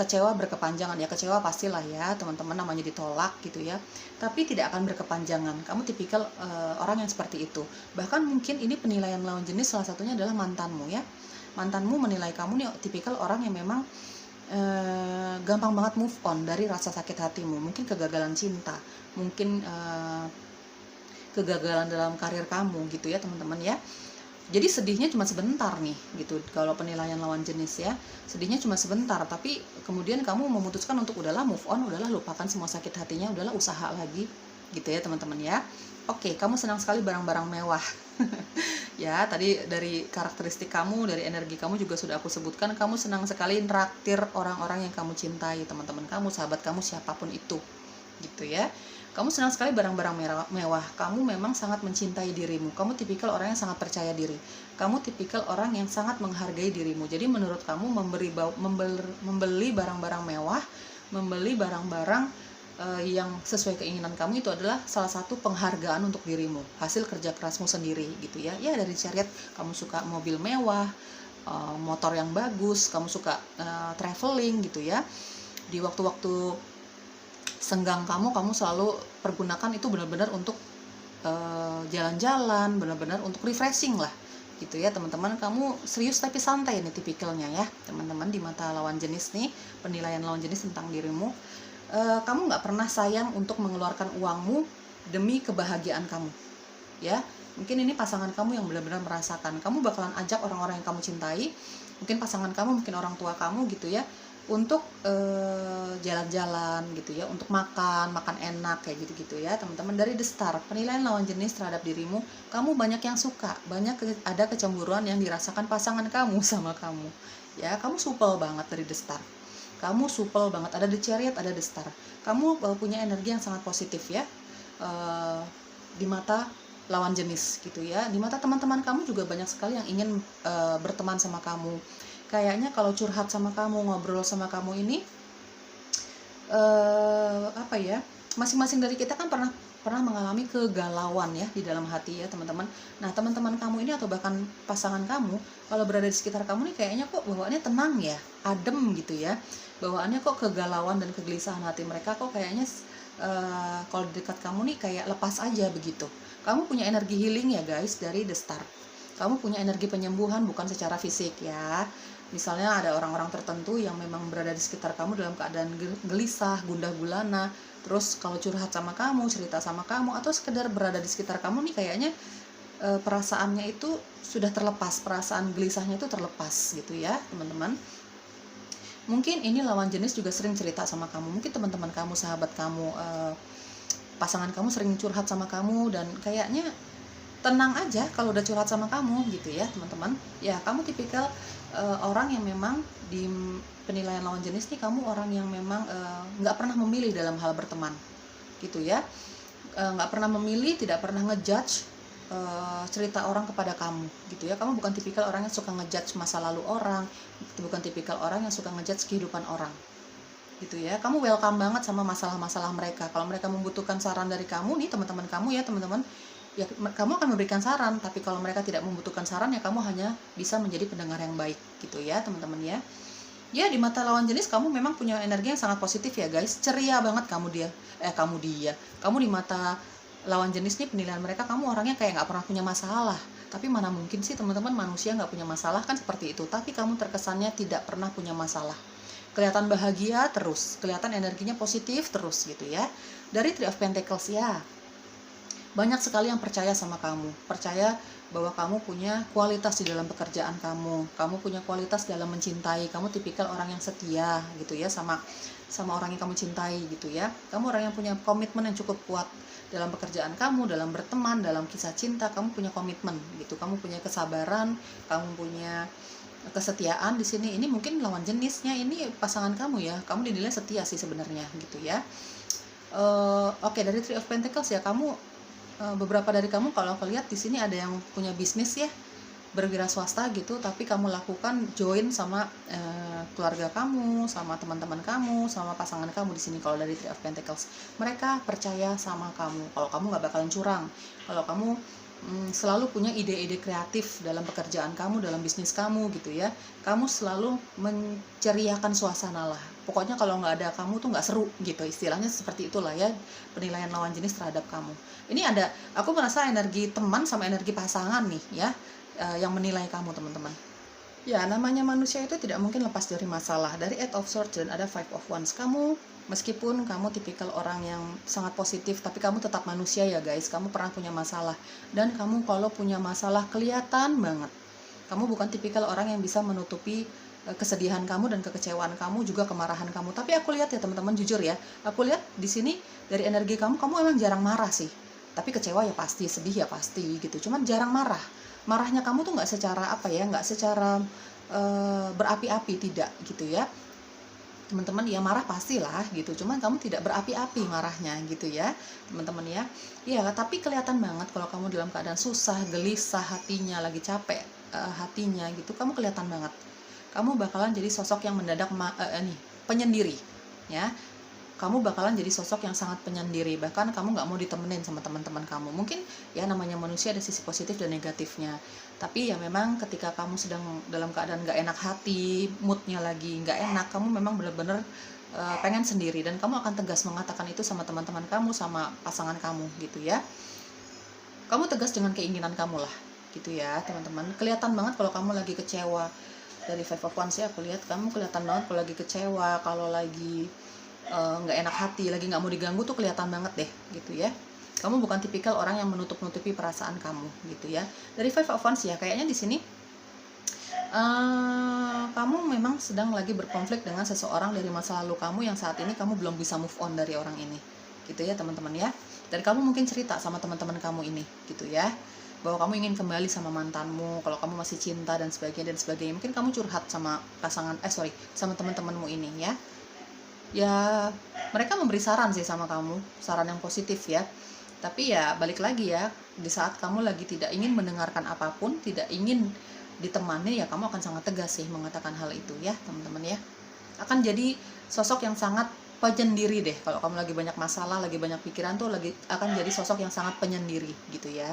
kecewa berkepanjangan. Ya kecewa pastilah ya teman-teman, namanya ditolak gitu ya, tapi tidak akan berkepanjangan. Kamu tipikal orang yang seperti itu. Bahkan mungkin ini penilaian lawan jenis salah satunya adalah mantanmu ya. Mantanmu menilai kamu nih tipikal orang yang memang gampang banget move on dari rasa sakit hatimu, mungkin kegagalan cinta, mungkin kegagalan dalam karir kamu gitu ya teman-teman ya. Jadi sedihnya cuma sebentar nih gitu, kalau penilaian lawan jenis ya, sedihnya cuma sebentar, tapi kemudian kamu memutuskan untuk udahlah move on, udahlah lupakan semua sakit hatinya, udahlah usaha lagi gitu ya teman-teman ya. Oke, kamu senang sekali barang-barang mewah. Ya, tadi dari karakteristik kamu, dari energi kamu juga sudah aku sebutkan, kamu senang sekali nraktir orang-orang yang kamu cintai, teman-teman kamu, sahabat kamu, siapapun itu gitu ya. Kamu senang sekali barang-barang mewah. Kamu memang sangat mencintai dirimu. Kamu tipikal orang yang sangat percaya diri. Kamu tipikal orang yang sangat menghargai dirimu. Jadi menurut kamu membeli barang-barang mewah, membeli barang-barang yang sesuai keinginan kamu itu adalah salah satu penghargaan untuk dirimu, hasil kerja kerasmu sendiri gitu ya. Ya dari Chariot, kamu suka mobil mewah, motor yang bagus, kamu suka traveling gitu ya. Di waktu-waktu senggang kamu selalu pergunakan itu benar-benar untuk jalan-jalan, benar-benar untuk refreshing lah gitu ya teman-teman. Kamu serius tapi santai nih tipikalnya ya teman-teman. Di mata lawan jenis nih, penilaian lawan jenis tentang dirimu, kamu nggak pernah sayang untuk mengeluarkan uangmu demi kebahagiaan kamu ya. Mungkin ini pasangan kamu yang benar-benar merasakan, kamu bakalan ajak orang-orang yang kamu cintai, mungkin pasangan kamu, mungkin orang tua kamu gitu ya, untuk jalan-jalan gitu ya, untuk makan enak kayak gitu-gitu ya teman-teman. Dari The Star, penilaian lawan jenis terhadap dirimu, kamu banyak yang suka, ada kecemburuan yang dirasakan pasangan kamu sama kamu ya. Kamu supel banget dari The Star, kamu supel banget, ada The Chariot, ada The Star. Kamu punya energi yang sangat positif ya di mata lawan jenis gitu ya. Di mata teman-teman kamu juga banyak sekali yang ingin berteman sama kamu. Kayaknya kalau curhat sama kamu, ngobrol sama kamu ini apa ya, masing-masing dari kita kan pernah mengalami kegalauan ya di dalam hati ya teman-teman. Nah teman-teman kamu ini atau bahkan pasangan kamu kalau berada di sekitar kamu nih, kayaknya kok bawaannya tenang ya, adem gitu ya, bawaannya kok kegalauan dan kegelisahan hati mereka kok kayaknya kalau di dekat kamu nih kayak lepas aja begitu. Kamu punya energi healing ya guys dari The Star. Kamu punya energi penyembuhan, bukan secara fisik ya. Misalnya ada orang-orang tertentu yang memang berada di sekitar kamu dalam keadaan gelisah, gundah gulana, terus kalau curhat sama kamu, cerita sama kamu, atau sekedar berada di sekitar kamu nih, kayaknya perasaannya itu sudah terlepas, perasaan gelisahnya itu terlepas gitu ya teman-teman. Mungkin ini lawan jenis juga sering cerita sama kamu, mungkin teman-teman kamu, sahabat kamu, pasangan kamu sering curhat sama kamu, dan kayaknya tenang aja kalau udah curhat sama kamu gitu ya teman-teman. Ya kamu tipikal orang yang memang di penilaian lawan jenis nih, kamu orang yang memang nggak pernah memilih dalam hal berteman gitu ya, nggak pernah memilih, tidak pernah ngejudge cerita orang kepada kamu gitu ya. Kamu bukan tipikal orang yang suka ngejudge masa lalu orang, bukan tipikal orang yang suka ngejudge kehidupan orang gitu ya. Kamu welcome banget sama masalah-masalah mereka. Kalau mereka membutuhkan saran dari kamu nih, teman-teman kamu ya teman-teman, ya kamu akan memberikan saran. Tapi kalau mereka tidak membutuhkan saran, ya kamu hanya bisa menjadi pendengar yang baik gitu ya teman-teman ya. Ya di mata lawan jenis kamu memang punya energi yang sangat positif ya guys, ceria banget kamu di mata lawan jenis nih, penilaian mereka kamu orangnya kayak nggak pernah punya masalah. Tapi mana mungkin sih teman-teman, manusia nggak punya masalah kan, seperti itu. Tapi kamu terkesannya tidak pernah punya masalah, kelihatan bahagia terus, kelihatan energinya positif terus gitu ya. Dari Three of Pentacles ya, banyak sekali yang percaya sama kamu, percaya bahwa kamu punya kualitas di dalam pekerjaan kamu punya kualitas dalam mencintai, kamu tipikal orang yang setia gitu ya sama orang yang kamu cintai gitu ya. Kamu orang yang punya komitmen yang cukup kuat dalam pekerjaan kamu, dalam berteman, dalam kisah cinta. Kamu punya komitmen gitu, kamu punya kesabaran, kamu punya kesetiaan di sini. Ini mungkin lawan jenisnya ini pasangan kamu ya, kamu dinilai setia sih sebenarnya gitu ya. Oke, dari Three of Pentacles ya, kamu beberapa dari kamu kalau aku lihat di sini ada yang punya bisnis ya, berwira swasta gitu, tapi kamu lakukan join sama keluarga kamu, sama teman-teman kamu, sama pasangan kamu di sini. Kalau dari Three of Pentacles, mereka percaya sama kamu kalau kamu nggak bakalan curang, kalau kamu selalu punya ide-ide kreatif dalam pekerjaan kamu, dalam bisnis kamu gitu ya. Kamu selalu menceriakan suasana lah. Pokoknya kalau nggak ada kamu tuh nggak seru gitu, istilahnya seperti itulah ya penilaian lawan jenis terhadap kamu. Ini ada, aku merasa energi teman sama energi pasangan nih ya, yang menilai kamu teman-teman. Ya, namanya manusia itu tidak mungkin lepas dari masalah. Dari Eight of Swords dan ada Five of Wands. Kamu, meskipun kamu tipikal orang yang sangat positif, tapi kamu tetap manusia ya guys. Kamu pernah punya masalah. Dan kamu kalau punya masalah kelihatan banget. Kamu bukan tipikal orang yang bisa menutupi kesedihan kamu dan kekecewaan kamu, juga kemarahan kamu. Tapi aku lihat ya teman-teman, jujur ya, aku lihat di sini dari energi kamu emang jarang marah sih. Tapi kecewa ya pasti, sedih ya pasti gitu. Cuman jarang marah. Marahnya kamu tuh nggak secara nggak secara berapi-api, tidak gitu ya teman-teman. Ya marah pastilah gitu, cuman kamu tidak berapi-api marahnya gitu ya teman-teman ya. Ya tapi kelihatan banget kalau kamu dalam keadaan susah, gelisah hatinya, lagi capek hatinya gitu, kamu kelihatan banget. Kamu bakalan jadi sosok yang mendadak penyendiri ya. Kamu bakalan jadi sosok yang sangat penyendiri, bahkan kamu nggak mau ditemenin sama teman-teman kamu. Mungkin ya namanya manusia ada sisi positif dan negatifnya, tapi ya memang ketika kamu sedang dalam keadaan nggak enak hati, moodnya lagi nggak enak, kamu memang benar-benar pengen sendiri, dan kamu akan tegas mengatakan itu sama teman-teman kamu, sama pasangan kamu gitu ya. Kamu tegas dengan keinginan kamu lah gitu ya teman-teman. Kelihatan banget kalau kamu lagi kecewa. Dari Five of Wands ya, aku lihat kamu kelihatan banget kalau lagi kecewa, kalau lagi nggak enak hati, lagi nggak mau diganggu tuh kelihatan banget deh gitu ya. Kamu bukan tipikal orang yang menutup-nutupi perasaan kamu gitu ya. Dari Five of Wands ya, kayaknya di sini kamu memang sedang lagi berkonflik dengan seseorang dari masa lalu kamu yang saat ini kamu belum bisa move on dari orang ini gitu ya teman-teman ya. Dan kamu mungkin cerita sama teman-teman kamu ini gitu ya, bahwa kamu ingin kembali sama mantanmu, kalau kamu masih cinta dan sebagainya. Mungkin kamu curhat sama sama teman-temanmu ini ya. Ya mereka memberi saran sih sama kamu, saran yang positif ya. Tapi ya balik lagi ya, di saat kamu lagi tidak ingin mendengarkan apapun, tidak ingin ditemani, ya kamu akan sangat tegas sih mengatakan hal itu ya teman-teman ya. Akan jadi sosok yang sangat penyendiri deh. Kalau kamu lagi banyak masalah, lagi banyak pikiran tuh akan jadi sosok yang sangat penyendiri gitu ya.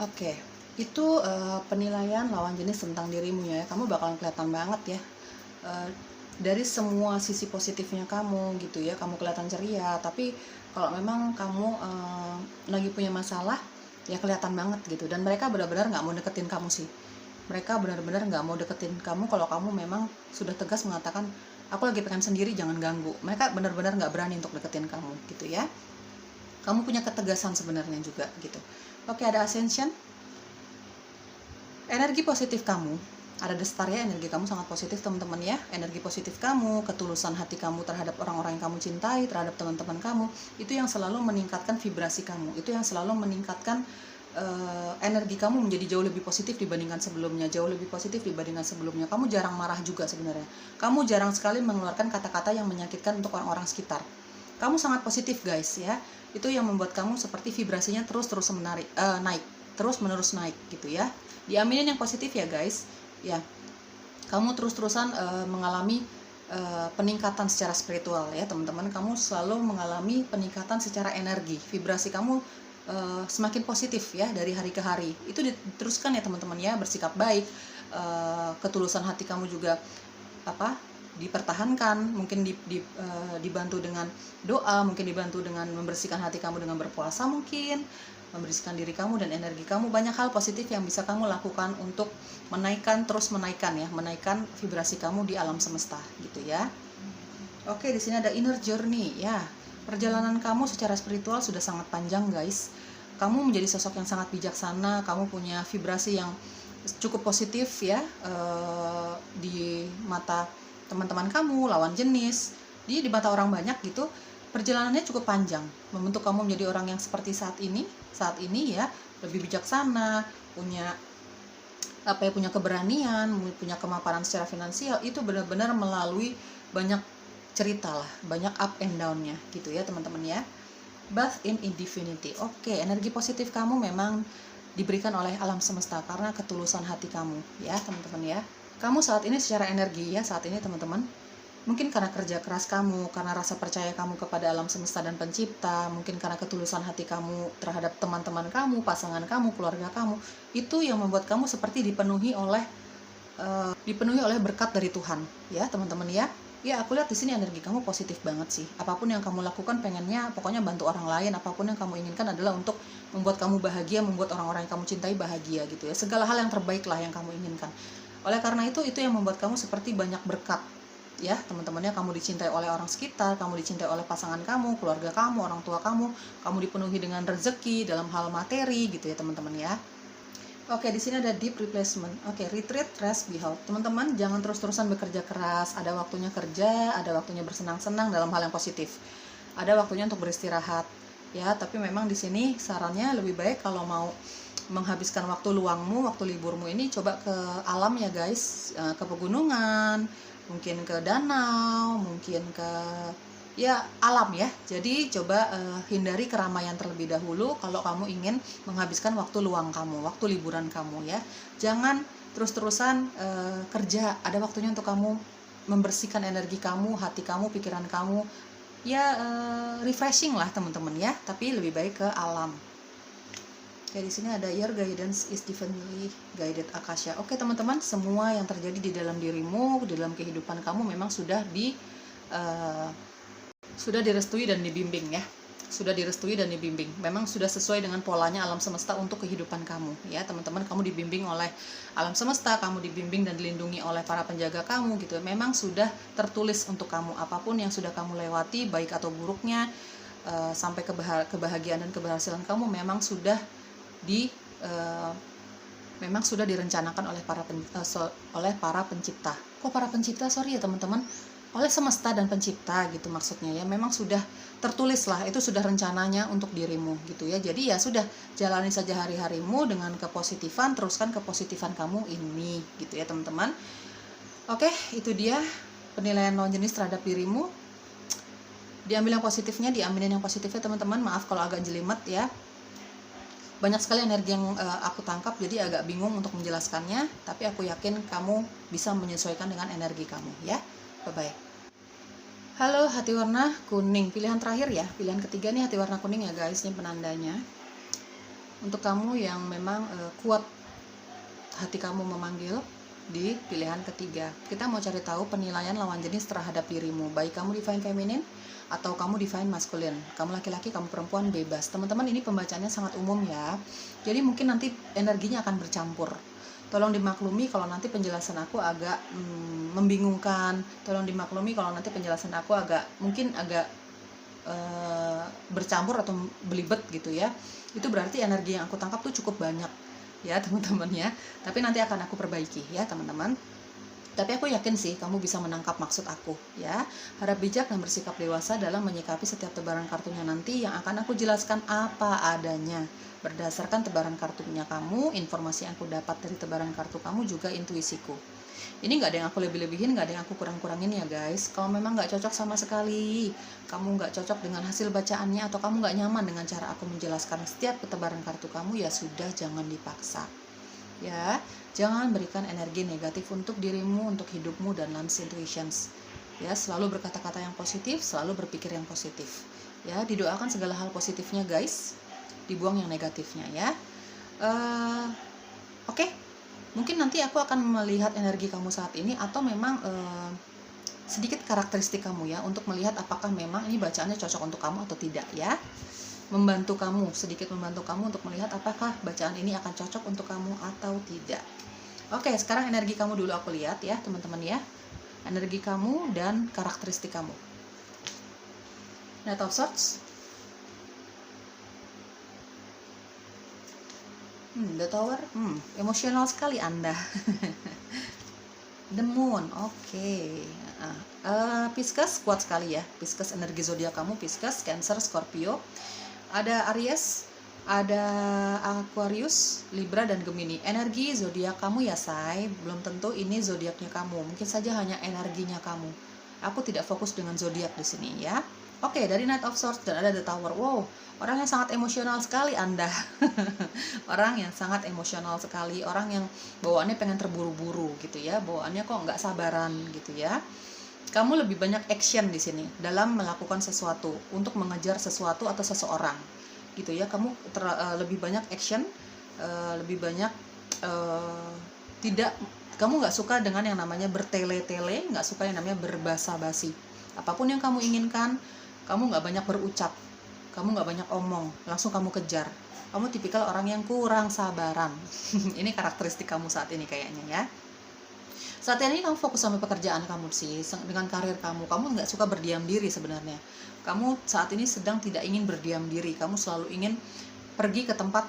Oke, itu penilaian lawan jenis tentang dirimu ya. Kamu bakalan kelihatan banget ya dari semua sisi positifnya kamu gitu ya. Kamu kelihatan ceria, tapi kalau memang kamu lagi punya masalah ya kelihatan banget gitu. Dan mereka benar-benar nggak mau deketin kamu sih. Mereka benar-benar nggak mau deketin kamu kalau kamu memang sudah tegas mengatakan aku lagi pengen sendiri, jangan ganggu. Mereka benar-benar nggak berani untuk deketin kamu gitu ya. Kamu punya ketegasan sebenarnya juga gitu. Oke, ada Ascension. Energi positif kamu, ada The Star ya, energi kamu sangat positif teman-teman ya. Energi positif kamu, ketulusan hati kamu terhadap orang-orang yang kamu cintai, terhadap teman-teman kamu, itu yang selalu meningkatkan vibrasi kamu, itu yang selalu meningkatkan energi kamu menjadi jauh lebih positif dibandingkan sebelumnya, jauh lebih positif dibandingkan sebelumnya. Kamu jarang marah juga sebenarnya. Kamu jarang sekali mengeluarkan kata-kata yang menyakitkan untuk orang-orang sekitar. Kamu sangat positif guys ya. Itu yang membuat kamu seperti vibrasinya terus-terus naik, terus-menerus naik gitu ya. Diaminin yang positif ya guys. Ya, kamu terus-terusan mengalami peningkatan secara spiritual ya teman-teman. Kamu selalu mengalami peningkatan secara energi. Vibrasi kamu semakin positif ya dari hari ke hari. Itu diteruskan ya teman-teman ya, bersikap baik. Ketulusan hati kamu juga dipertahankan, mungkin dibantu dengan doa, mungkin dibantu dengan membersihkan hati kamu dengan berpuasa, mungkin membersihkan diri kamu dan energi kamu. Banyak hal positif yang bisa kamu lakukan untuk menaikkan vibrasi kamu di alam semesta gitu ya. Oke, di sini ada Inner Journey ya. Perjalanan kamu secara spiritual sudah sangat panjang guys. Kamu menjadi sosok yang sangat bijaksana, kamu punya vibrasi yang cukup positif ya di mata teman-teman kamu, lawan jenis, di mata orang banyak gitu. Perjalanannya cukup panjang, membentuk kamu menjadi orang yang seperti saat ini ya, lebih bijaksana, punya keberanian, punya kemapanan secara finansial. Itu benar-benar melalui banyak cerita lah, banyak up and down-nya gitu ya teman-teman ya. Bath in Infinity. Oke, energi positif kamu memang diberikan oleh alam semesta karena ketulusan hati kamu, ya teman-teman ya. Kamu saat ini secara energi ya, saat ini teman-teman, mungkin karena kerja keras kamu, karena rasa percaya kamu kepada alam semesta dan pencipta, mungkin karena ketulusan hati kamu terhadap teman-teman kamu, pasangan kamu, keluarga kamu, itu yang membuat kamu seperti dipenuhi oleh berkat dari Tuhan, ya teman-teman ya. Ya, aku lihat di sini energi kamu positif banget sih. Apapun yang kamu lakukan pengennya pokoknya bantu orang lain, apapun yang kamu inginkan adalah untuk membuat kamu bahagia, membuat orang-orang yang kamu cintai bahagia gitu ya. Segala hal yang terbaik lah yang kamu inginkan. Oleh karena itu yang membuat kamu seperti banyak berkat. Ya, teman-temannya, kamu dicintai oleh orang sekitar, kamu dicintai oleh pasangan kamu, keluarga kamu, orang tua kamu dipenuhi dengan rezeki dalam hal materi gitu ya, teman-teman ya. Oke, di sini ada deep replacement. Oke, retreat, rest, behold. Teman-teman, jangan terus-terusan bekerja keras. Ada waktunya kerja, ada waktunya bersenang-senang dalam hal yang positif. Ada waktunya untuk beristirahat. Ya, tapi memang di sini sarannya lebih baik kalau mau menghabiskan waktu luangmu, waktu liburmu ini coba ke alam ya guys, ke pegunungan, mungkin ke danau, mungkin ke ya alam ya. Jadi coba hindari keramaian terlebih dahulu kalau kamu ingin menghabiskan waktu luang kamu, waktu liburan kamu ya. Jangan terus-terusan kerja. Ada waktunya untuk kamu membersihkan energi kamu, hati kamu, pikiran kamu. Ya refreshing lah teman-teman ya, tapi lebih baik ke alam. Oke, di sini ada your guidance is divinely guided Akasha. Oke teman-teman, semua yang terjadi di dalam dirimu, di dalam kehidupan kamu memang sudah direstui dan dibimbing ya. Sudah direstui dan dibimbing. Memang sudah sesuai dengan polanya alam semesta untuk kehidupan kamu ya, teman-teman. Kamu dibimbing oleh alam semesta, kamu dibimbing dan dilindungi oleh para penjaga kamu gitu. Memang sudah tertulis untuk kamu, apapun yang sudah kamu lewati baik atau buruknya, sampai kebahagiaan dan keberhasilan kamu memang sudah memang sudah direncanakan oleh para pencipta. Kok para pencipta? Sorry ya teman-teman, oleh semesta dan pencipta gitu maksudnya ya. Memang sudah tertulis lah, itu sudah rencananya untuk dirimu gitu ya. Jadi ya sudah, jalani saja hari-harimu dengan kepositifan, teruskan kepositifan kamu ini gitu ya teman-teman. Oke, itu dia penilaian lawan jenis terhadap dirimu. Diambil yang positifnya, diambilin yang positifnya teman-teman. Maaf kalau agak jelimet ya, banyak sekali energi yang aku tangkap, jadi agak bingung untuk menjelaskannya, tapi aku yakin kamu bisa menyesuaikan dengan energi kamu ya. Bye-bye. Halo, hati warna kuning, pilihan terakhir ya, pilihan ketiga nih, hati warna kuning ya guys, ini penandanya. Untuk kamu yang memang kuat hati kamu memanggil di pilihan ketiga, kita mau cari tahu penilaian lawan jenis terhadap dirimu, baik kamu divine feminine atau kamu divine masculine, kamu laki-laki, kamu perempuan, bebas. Teman-teman, ini pembacaannya sangat umum ya, jadi mungkin nanti energinya akan bercampur. Tolong dimaklumi kalau nanti penjelasan aku agak membingungkan. Tolong dimaklumi kalau nanti penjelasan aku mungkin agak bercampur atau belibet gitu ya. Itu berarti energi yang aku tangkap tuh cukup banyak ya teman-teman ya. Tapi nanti akan aku perbaiki ya teman-teman. Tapi aku yakin sih kamu bisa menangkap maksud aku ya. Harap bijak dan bersikap dewasa dalam menyikapi setiap tebaran kartunya nanti yang akan aku jelaskan apa adanya. Berdasarkan tebaran kartunya kamu, informasi yang aku dapat dari tebaran kartu kamu juga intuisiku. Ini nggak ada yang aku lebih-lebihin, nggak ada yang aku kurang-kurangin ya guys. Kalau memang nggak cocok sama sekali, kamu nggak cocok dengan hasil bacaannya, atau kamu nggak nyaman dengan cara aku menjelaskan setiap tebaran kartu kamu, ya sudah, jangan dipaksa. Ya, jangan berikan energi negatif untuk dirimu, untuk hidupmu, dan Lance Intuitions. Ya, selalu berkata-kata yang positif, selalu berpikir yang positif. Ya, didoakan segala hal positifnya guys, dibuang yang negatifnya ya. Oke. Mungkin nanti aku akan melihat energi kamu saat ini, atau memang sedikit karakteristik kamu ya, untuk melihat apakah memang ini bacaannya cocok untuk kamu atau tidak ya. Sedikit membantu kamu untuk melihat apakah bacaan ini akan cocok untuk kamu atau tidak. Oke, sekarang energi kamu dulu aku lihat ya teman-teman ya. Energi kamu dan karakteristik kamu. Knight of Swords. The Tower, emosional sekali Anda. The Moon, oke. Pisces kuat sekali ya. Pisces, energi zodiak kamu Pisces, Cancer, Scorpio. Ada Aries, ada Aquarius, Libra, dan Gemini. Energi zodiak kamu ya say, belum tentu ini zodiaknya kamu. Mungkin saja hanya energinya kamu. Aku tidak fokus dengan zodiak di sini ya. Oke, dari Knight of Swords dan ada The Tower. Wow, orang yang sangat emosional sekali Anda. Orang yang sangat emosional sekali, orang yang bawaannya pengen terburu-buru gitu ya, bawaannya kok nggak sabaran gitu ya. Kamu lebih banyak action di sini dalam melakukan sesuatu, untuk mengejar sesuatu atau seseorang gitu ya. Kamu lebih banyak action, lebih banyak tidak, kamu nggak suka dengan yang namanya bertele-tele, nggak suka yang namanya berbasa-basi. Apapun yang kamu inginkan, kamu nggak banyak berucap, kamu nggak banyak omong, langsung kamu kejar. Kamu tipikal orang yang kurang sabaran. Ini karakteristik kamu saat ini kayaknya ya. Saat ini kamu fokus sama pekerjaan kamu sih, dengan karir kamu. Kamu nggak suka berdiam diri sebenarnya. Kamu saat ini sedang tidak ingin berdiam diri. Kamu selalu ingin pergi ke tempat,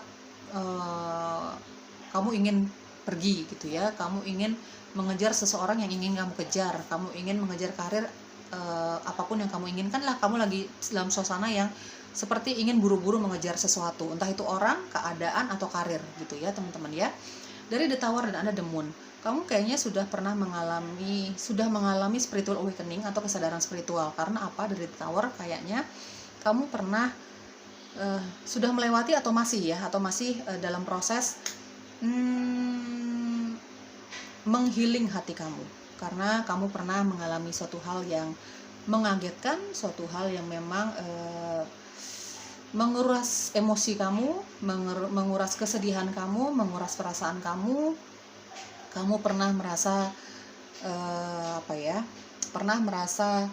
kamu ingin pergi gitu ya. Kamu ingin mengejar seseorang yang ingin kamu kejar. Kamu ingin mengejar karir, apapun yang kamu inginkan lah. Kamu lagi dalam suasana yang seperti ingin buru-buru mengejar sesuatu, entah itu orang, keadaan, atau karir gitu ya teman-teman ya. Dari The Tower dan ada The Moon, kamu kayaknya sudah mengalami spiritual awakening atau kesadaran spiritual. Karena apa? Dari The Tower kayaknya kamu pernah sudah melewati atau masih dalam proses menghealing hati kamu, karena kamu pernah mengalami suatu hal yang mengagetkan, suatu hal yang memang menguras emosi kamu, menguras kesedihan kamu, menguras perasaan kamu. Kamu pernah merasa pernah merasa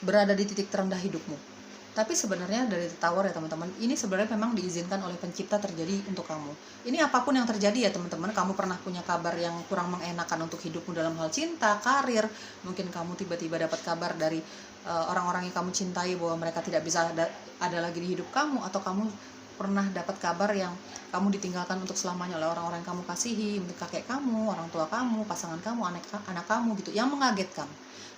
berada di titik terendah hidupmu. Tapi sebenarnya dari The Tower ya teman-teman, ini sebenarnya memang diizinkan oleh pencipta terjadi untuk kamu. Ini apapun yang terjadi ya teman-teman, kamu pernah punya kabar yang kurang mengenakan untuk hidupmu dalam hal cinta, karir. Mungkin kamu tiba-tiba dapat kabar dari orang-orang yang kamu cintai bahwa mereka tidak bisa ada lagi di hidup kamu, atau kamu pernah dapat kabar yang kamu ditinggalkan untuk selamanya oleh orang-orang yang kamu kasihi, mungkin kakek kamu, orang tua kamu, pasangan kamu, anak kamu gitu, yang mengagetkan.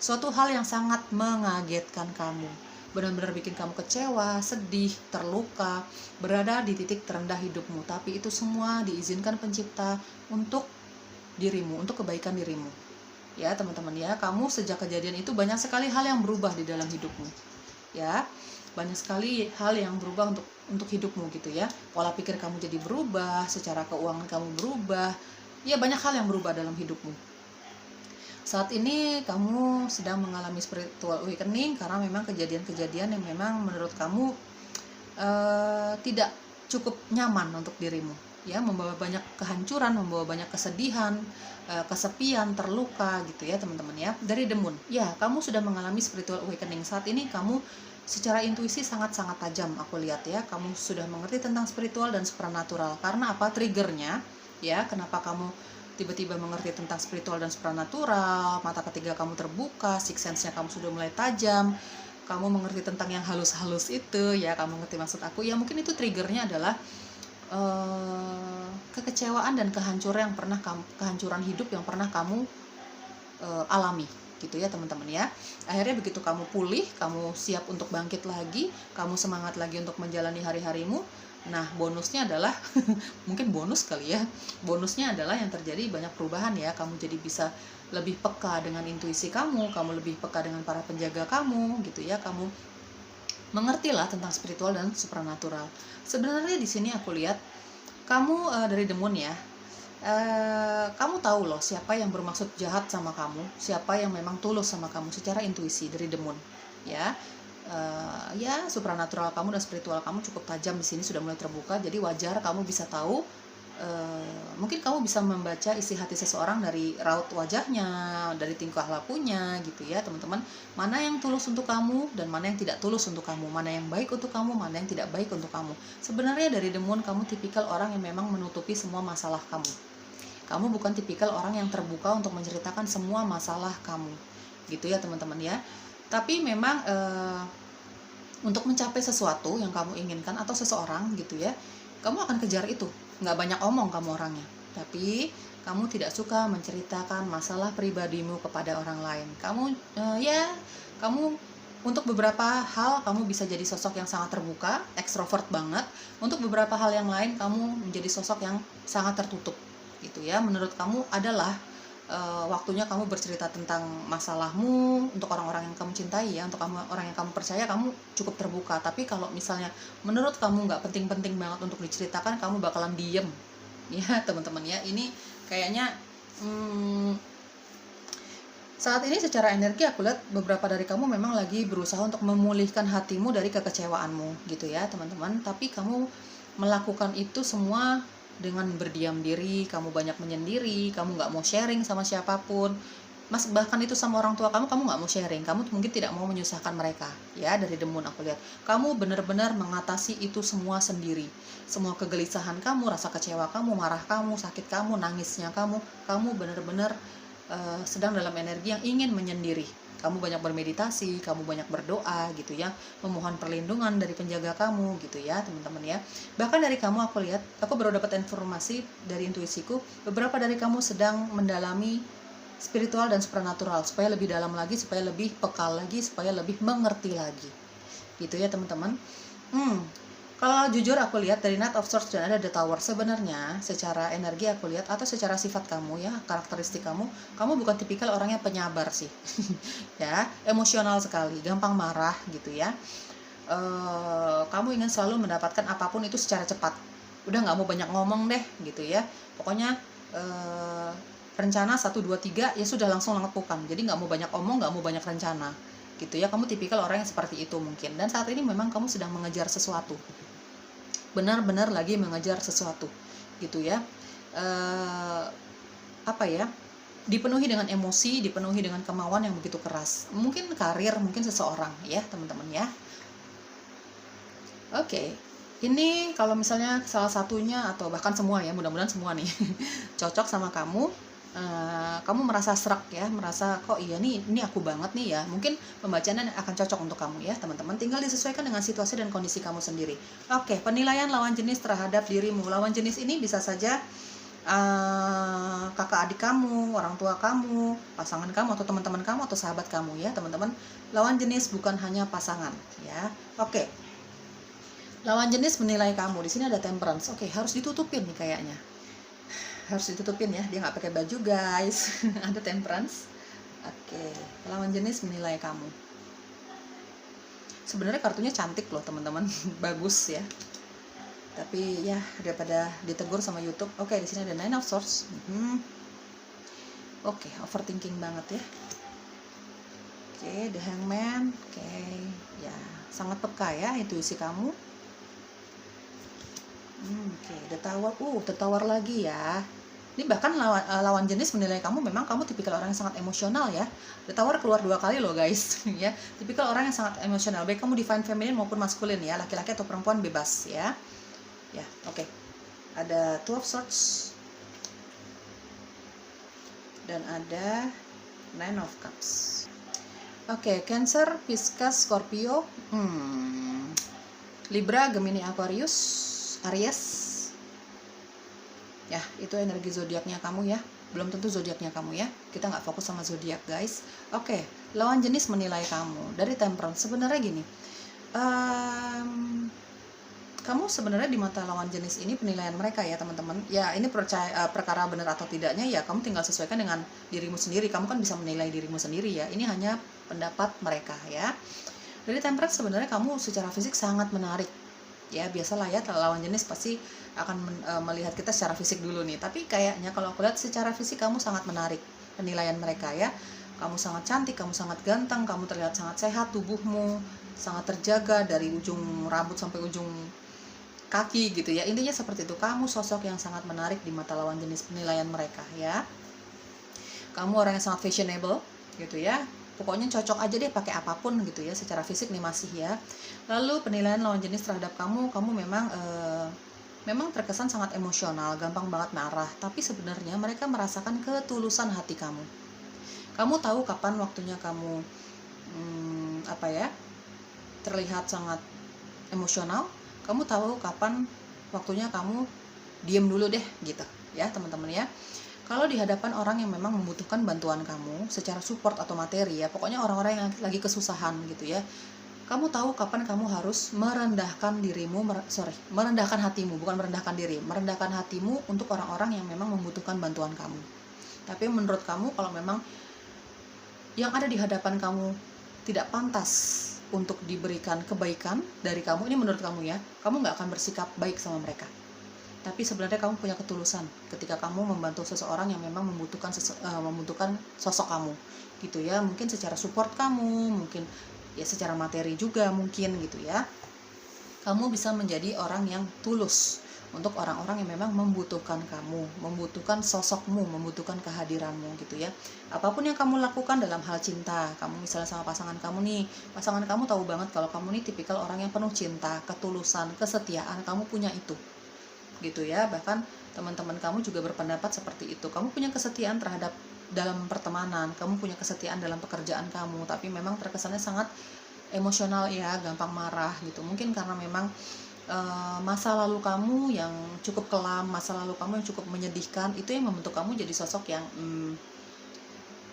Suatu hal yang sangat mengagetkan kamu, benar-benar bikin kamu kecewa, sedih, terluka, berada di titik terendah hidupmu. Tapi itu semua diizinkan pencipta untuk dirimu, untuk kebaikan dirimu. Ya teman-teman ya, kamu sejak kejadian itu banyak sekali hal yang berubah di dalam hidupmu. Ya, banyak sekali hal yang berubah untuk hidupmu gitu ya. Pola pikir kamu jadi berubah, secara keuangan kamu berubah. Ya, banyak hal yang berubah dalam hidupmu. Saat ini kamu sedang mengalami spiritual awakening karena memang kejadian-kejadian yang memang menurut kamu tidak cukup nyaman untuk dirimu, ya, membawa banyak kehancuran, membawa banyak kesedihan, kesepian, terluka gitu ya teman-teman ya. Dari The Moon, ya, kamu sudah mengalami spiritual awakening. Saat ini kamu secara intuisi sangat-sangat tajam, aku lihat ya. Kamu sudah mengerti tentang spiritual dan supranatural. Karena apa? Triggernya ya, kenapa kamu tiba-tiba mengerti tentang spiritual dan supranatural, mata ketiga kamu terbuka, sixth sense-nya kamu sudah mulai tajam, kamu mengerti tentang yang halus-halus itu ya, kamu ngerti maksud aku ya. Mungkin itu triggernya adalah kekecewaan dan kehancuran hidup yang pernah kamu alami gitu ya teman-teman ya. Akhirnya begitu kamu pulih, kamu siap untuk bangkit lagi, kamu semangat lagi untuk menjalani hari-harimu. Nah, bonusnya adalah mungkin bonus kali ya, bonusnya adalah yang terjadi banyak perubahan ya. Kamu jadi bisa lebih peka dengan intuisi kamu lebih peka dengan para penjaga kamu gitu ya. Kamu mengertilah tentang spiritual dan supranatural. Sebenarnya di sini aku lihat kamu dari The Moon ya, kamu tahu loh siapa yang bermaksud jahat sama kamu, siapa yang memang tulus sama kamu secara intuisi dari The Moon ya. Ya, supranatural kamu dan spiritual kamu cukup tajam di sini, sudah mulai terbuka. Jadi wajar kamu bisa tahu, mungkin kamu bisa membaca isi hati seseorang dari raut wajahnya, dari tingkah lakunya gitu ya teman-teman. Mana yang tulus untuk kamu dan mana yang tidak tulus untuk kamu, mana yang baik untuk kamu, mana yang tidak baik untuk kamu. Sebenarnya dari The Moon, kamu tipikal orang yang memang menutupi semua masalah kamu. Kamu bukan tipikal orang yang terbuka untuk menceritakan semua masalah kamu gitu ya teman-teman ya. Tapi memang untuk mencapai sesuatu yang kamu inginkan atau seseorang gitu ya, kamu akan kejar itu. Nggak banyak omong kamu orangnya, tapi kamu tidak suka menceritakan masalah pribadimu kepada orang lain. Kamu kamu untuk beberapa hal kamu bisa jadi sosok yang sangat terbuka, ekstrovert banget. Untuk beberapa hal yang lain kamu menjadi sosok yang sangat tertutup gitu ya. Menurut kamu adalah waktunya kamu bercerita tentang masalahmu untuk orang-orang yang kamu cintai ya, untuk orang yang kamu percaya, kamu cukup terbuka. Tapi kalau misalnya menurut kamu nggak penting-penting banget untuk diceritakan, kamu bakalan diem ya teman-teman ya. Ini kayaknya saat ini secara energi aku lihat beberapa dari kamu memang lagi berusaha untuk memulihkan hatimu dari kekecewaanmu gitu ya teman-teman. Tapi kamu melakukan itu semua dengan berdiam diri, kamu banyak menyendiri, kamu nggak mau sharing sama siapapun. Bahkan itu sama orang tua kamu nggak mau sharing, kamu mungkin tidak mau menyusahkan mereka ya. Dari demun aku lihat kamu benar-benar mengatasi itu semua sendiri. Semua kegelisahan kamu, rasa kecewa kamu, marah kamu, sakit kamu, nangisnya kamu benar-benar sedang dalam energi yang ingin menyendiri. Kamu banyak bermeditasi, kamu banyak berdoa gitu ya, memohon perlindungan dari penjaga kamu gitu ya teman-teman ya. Bahkan dari kamu aku lihat, aku baru dapat informasi dari intuisiku, beberapa dari kamu sedang mendalami spiritual dan supernatural supaya lebih dalam lagi, supaya lebih peka lagi, supaya lebih mengerti lagi gitu ya teman-teman. Kalau jujur aku lihat dari Knight of Swords dan ada The Tower, sebenarnya secara energi aku lihat atau secara sifat kamu ya, karakteristik kamu bukan tipikal orang yang penyabar sih ya, emosional sekali, gampang marah gitu ya. Kamu ingin selalu mendapatkan apapun itu secara cepat, udah nggak mau banyak ngomong deh gitu ya, pokoknya rencana 1, 2, 3 ya sudah langsung lakukan, jadi nggak mau banyak omong, nggak mau banyak rencana gitu ya. Kamu tipikal orang yang seperti itu mungkin, dan saat ini memang kamu sedang mengejar sesuatu, benar-benar lagi mengejar sesuatu gitu ya. Apa ya, dipenuhi dengan emosi, dipenuhi dengan kemauan yang begitu keras, mungkin karir, mungkin seseorang ya teman-teman ya. Oke, ini kalau misalnya salah satunya atau bahkan semua ya, mudah-mudahan semua nih cocok sama kamu. Kamu merasa serak ya, merasa kok iya nih, ini aku banget nih ya. Mungkin pembacaannya akan cocok untuk kamu ya teman-teman, tinggal disesuaikan dengan situasi dan kondisi kamu sendiri. Oke, penilaian lawan jenis terhadap dirimu. Lawan jenis ini bisa saja kakak adik kamu, orang tua kamu, pasangan kamu, atau teman-teman kamu, atau sahabat kamu ya teman-teman. Lawan jenis bukan hanya pasangan ya. Oke, lawan jenis menilai kamu. Di sini ada Temperance. Oke, harus ditutupin nih kayaknya, harus ditutupin ya, dia nggak pakai baju guys. Ada Temperance. Oke, lawan jenis menilai kamu. Sebenarnya kartunya cantik loh teman-teman, bagus ya. Tapi ya daripada ditegur sama YouTube. Oke, di sini ada Nine of Swords. Oke, overthinking banget ya. Oke, The Hangman. Oke, ya sangat peka ya intuisi kamu. Oke, The Tower. The Tower lagi ya. Ini bahkan lawan jenis menilai kamu, memang kamu tipikal orang yang sangat emosional ya. The Tower keluar 2 kali loh guys ya. Tipikal orang yang sangat emosional, baik kamu divine feminine maupun maskulin ya, laki-laki atau perempuan bebas ya. Ya, oke. Ada Two of Swords dan ada Nine of Cups. Oke, Cancer, Pisces, Scorpio, Libra, Gemini, Aquarius, Aries. Ya, itu energi zodiaknya kamu ya. Belum tentu zodiaknya kamu ya. Kita nggak fokus sama zodiak guys. Oke, lawan jenis menilai kamu dari Temperance. Sebenarnya gini, kamu sebenarnya di mata lawan jenis ini penilaian mereka ya teman-teman. Ya ini perkara benar atau tidaknya ya kamu tinggal sesuaikan dengan dirimu sendiri. Kamu kan bisa menilai dirimu sendiri ya. Ini hanya pendapat mereka ya. Dari Temperance sebenarnya kamu secara fisik sangat menarik. Ya biasalah ya, lawan jenis pasti akan melihat kita secara fisik dulu nih. Tapi kayaknya kalau aku lihat secara fisik kamu sangat menarik penilaian mereka ya. Kamu sangat cantik, kamu sangat ganteng, kamu terlihat sangat sehat, tubuhmu sangat terjaga dari ujung rambut sampai ujung kaki gitu ya. Intinya seperti itu, kamu sosok yang sangat menarik di mata lawan jenis penilaian mereka ya. Kamu orang yang sangat fashionable gitu ya. Pokoknya cocok aja deh pakai apapun gitu ya, secara fisik nih masih ya. Lalu penilaian lawan jenis terhadap kamu memang terkesan sangat emosional, gampang banget marah. Tapi sebenarnya mereka merasakan ketulusan hati kamu. Kamu tahu kapan waktunya kamu terlihat sangat emosional. Kamu tahu kapan waktunya kamu diem dulu deh gitu ya teman-teman ya. Kalau di hadapan orang yang memang membutuhkan bantuan kamu secara support atau materi ya, pokoknya orang-orang yang lagi kesusahan gitu ya, kamu tahu kapan kamu harus merendahkan merendahkan hatimu, bukan merendahkan diri, merendahkan hatimu untuk orang-orang yang memang membutuhkan bantuan kamu. Tapi menurut kamu kalau memang yang ada di hadapan kamu tidak pantas untuk diberikan kebaikan dari kamu, ini menurut kamu ya, kamu nggak akan bersikap baik sama mereka. Tapi sebenarnya kamu punya ketulusan ketika kamu membantu seseorang yang memang membutuhkan sosok kamu gitu ya, mungkin secara support kamu, mungkin ya secara materi juga mungkin gitu ya. Kamu bisa menjadi orang yang tulus untuk orang-orang yang memang membutuhkan kamu, membutuhkan sosokmu, membutuhkan kehadiranmu gitu ya. Apapun yang kamu lakukan dalam hal cinta, kamu misalnya sama pasangan kamu nih, pasangan kamu tahu banget kalau kamu nih tipikal orang yang penuh cinta, ketulusan, kesetiaan, kamu punya itu gitu ya. Bahkan teman-teman kamu juga berpendapat seperti itu, kamu punya kesetiaan terhadap dalam pertemanan, kamu punya kesetiaan dalam pekerjaan kamu, tapi memang terkesannya sangat emosional ya, gampang marah gitu. Mungkin karena memang masa lalu kamu yang cukup kelam, masa lalu kamu yang cukup menyedihkan, itu yang membentuk kamu jadi sosok yang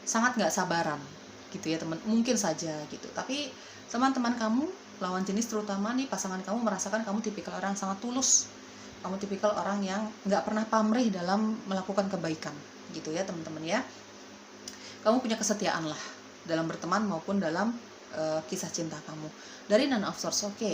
sangat gak sabaran gitu ya teman, mungkin saja gitu. Tapi teman-teman kamu, lawan jenis terutama nih, pasangan kamu merasakan kamu tipikal orang yang sangat tulus, kamu tipikal orang yang gak pernah pamrih dalam melakukan kebaikan gitu ya teman-teman ya. Kamu punya kesetiaan lah dalam berteman maupun dalam kisah cinta kamu. Dari Nine of Swords, oke.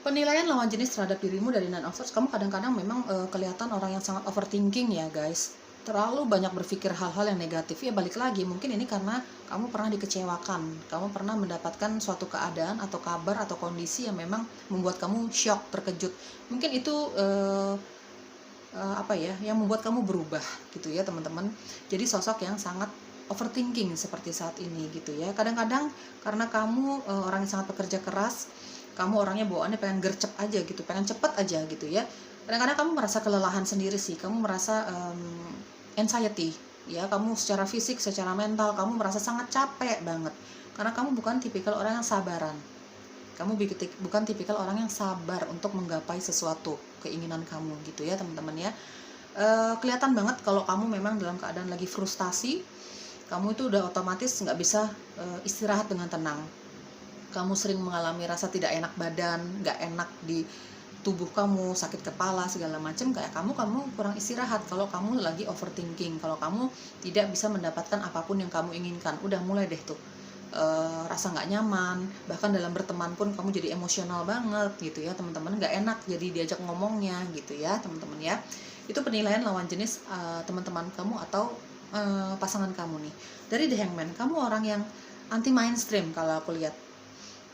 Penilaian lawan jenis terhadap dirimu dari Nine of Swords, kamu kadang-kadang memang kelihatan orang yang sangat overthinking ya guys. Terlalu banyak berpikir hal-hal yang negatif. Ya balik lagi, mungkin ini karena kamu pernah dikecewakan, kamu pernah mendapatkan suatu keadaan atau kabar atau kondisi yang memang membuat kamu shock, terkejut. Mungkin itu yang membuat kamu berubah gitu ya teman-teman. Jadi sosok yang sangat overthinking seperti saat ini gitu ya. Kadang-kadang karena kamu orang yang sangat pekerja keras, kamu orangnya bawaannya pengen gercep aja gitu, pengen cepet aja gitu ya. Kadang-kadang kamu merasa kelelahan sendiri sih, kamu merasa anxiety ya, kamu secara fisik, secara mental kamu merasa sangat capek banget karena kamu bukan tipikal orang yang sabaran. Kamu bukan tipikal orang yang sabar untuk menggapai sesuatu keinginan kamu gitu ya teman-teman ya. Kelihatan banget kalau kamu memang dalam keadaan lagi frustasi, kamu itu udah otomatis nggak bisa istirahat dengan tenang. Kamu sering mengalami rasa tidak enak badan, nggak enak di tubuh kamu, sakit kepala segala macam, kayak kamu kurang istirahat kalau kamu lagi overthinking, kalau kamu tidak bisa mendapatkan apapun yang kamu inginkan. Udah mulai deh tuh rasa nggak nyaman, bahkan dalam berteman pun kamu jadi emosional banget gitu ya teman-teman, nggak enak jadi diajak ngomongnya gitu ya teman-teman ya. Itu penilaian lawan jenis teman-teman kamu atau pasangan kamu nih. Dari The Hangman, kamu orang yang anti mainstream kalau aku lihat.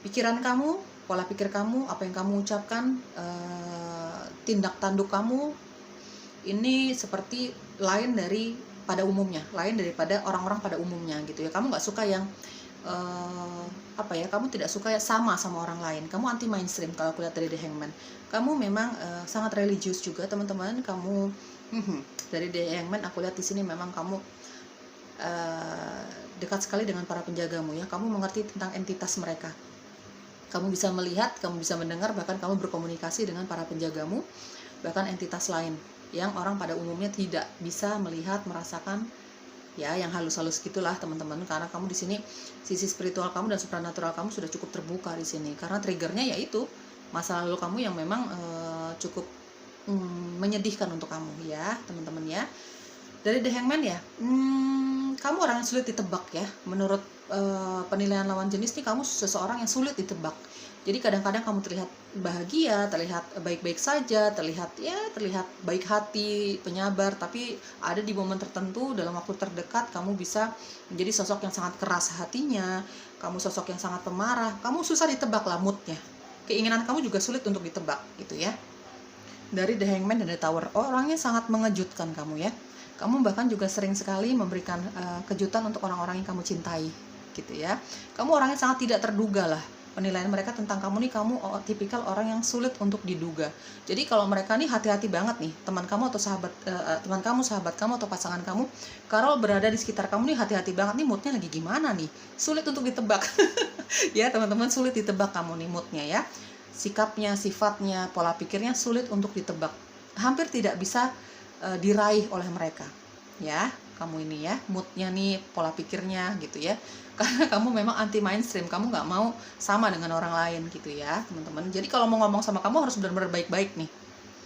Pikiran kamu, pola pikir kamu, apa yang kamu ucapkan, tindak tanduk kamu ini seperti lain daripada umumnya, lain daripada orang-orang pada umumnya gitu ya. Kamu nggak suka yang kamu tidak suka sama orang lain. Kamu anti mainstream kalau aku lihat dari The Hangman. Kamu memang sangat religius juga teman-teman. Kamu dari The Hangman aku lihat di sini memang kamu dekat sekali dengan para penjagamu ya. Kamu mengerti tentang entitas mereka. Kamu bisa melihat, kamu bisa mendengar, bahkan kamu berkomunikasi dengan para penjagamu, bahkan entitas lain yang orang pada umumnya tidak bisa melihat, merasakan ya, yang halus-halus gitulah teman-teman. Karena kamu di sini sisi spiritual kamu dan supranatural kamu sudah cukup terbuka di sini. Karena triggernya yaitu masa lalu kamu yang memang cukup menyedihkan untuk kamu ya teman-teman ya. Dari The Hangman ya, kamu orang yang sulit ditebak ya. Menurut penilaian lawan jenis nih, kamu seseorang yang sulit ditebak. Jadi kadang-kadang kamu terlihat bahagia, terlihat baik-baik saja, terlihat baik hati, penyabar, tapi ada di momen tertentu dalam waktu terdekat kamu bisa menjadi sosok yang sangat keras hatinya, kamu sosok yang sangat pemarah, kamu susah ditebak lah moodnya. Keinginan kamu juga sulit untuk ditebak gitu ya. Dari The Hangman dan The Tower, orangnya sangat mengejutkan kamu ya. Kamu bahkan juga sering sekali memberikan kejutan untuk orang-orang yang kamu cintai gitu ya. Kamu orangnya sangat tidak terduga lah. Penilaian mereka tentang kamu nih, kamu tipikal orang yang sulit untuk diduga. Jadi kalau mereka nih hati-hati banget nih, teman kamu atau sahabat kamu atau pasangan kamu, kalau berada di sekitar kamu nih hati-hati banget nih, moodnya lagi gimana nih, sulit untuk ditebak. Ya teman-teman, sulit ditebak kamu nih moodnya ya. Sikapnya, sifatnya, pola pikirnya sulit untuk ditebak. Hampir tidak bisa diraih oleh mereka ya. Kamu ini ya, moodnya nih, pola pikirnya gitu ya. Karena kamu memang anti mainstream, kamu nggak mau sama dengan orang lain gitu ya teman-teman. Jadi kalau mau ngomong sama kamu harus benar-benar baik-baik nih.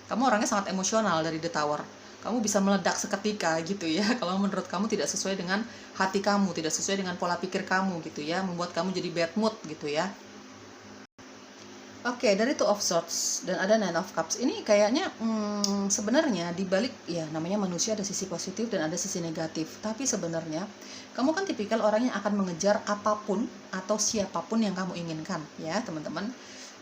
Kamu orangnya sangat emosional dari The Tower. kamu bisa meledak seketika gitu ya. Kalau menurut kamu tidak sesuai dengan hati kamu, tidak sesuai dengan pola pikir kamu gitu ya, membuat kamu jadi bad mood gitu ya. Oke, dari Two of Swords dan ada Nine of Cups. Ini kayaknya sebenarnya dibalik ya, namanya manusia ada sisi positif dan ada sisi negatif. Tapi sebenarnya kamu kan tipikal orang yang akan mengejar apapun atau siapapun yang kamu inginkan ya, teman-teman.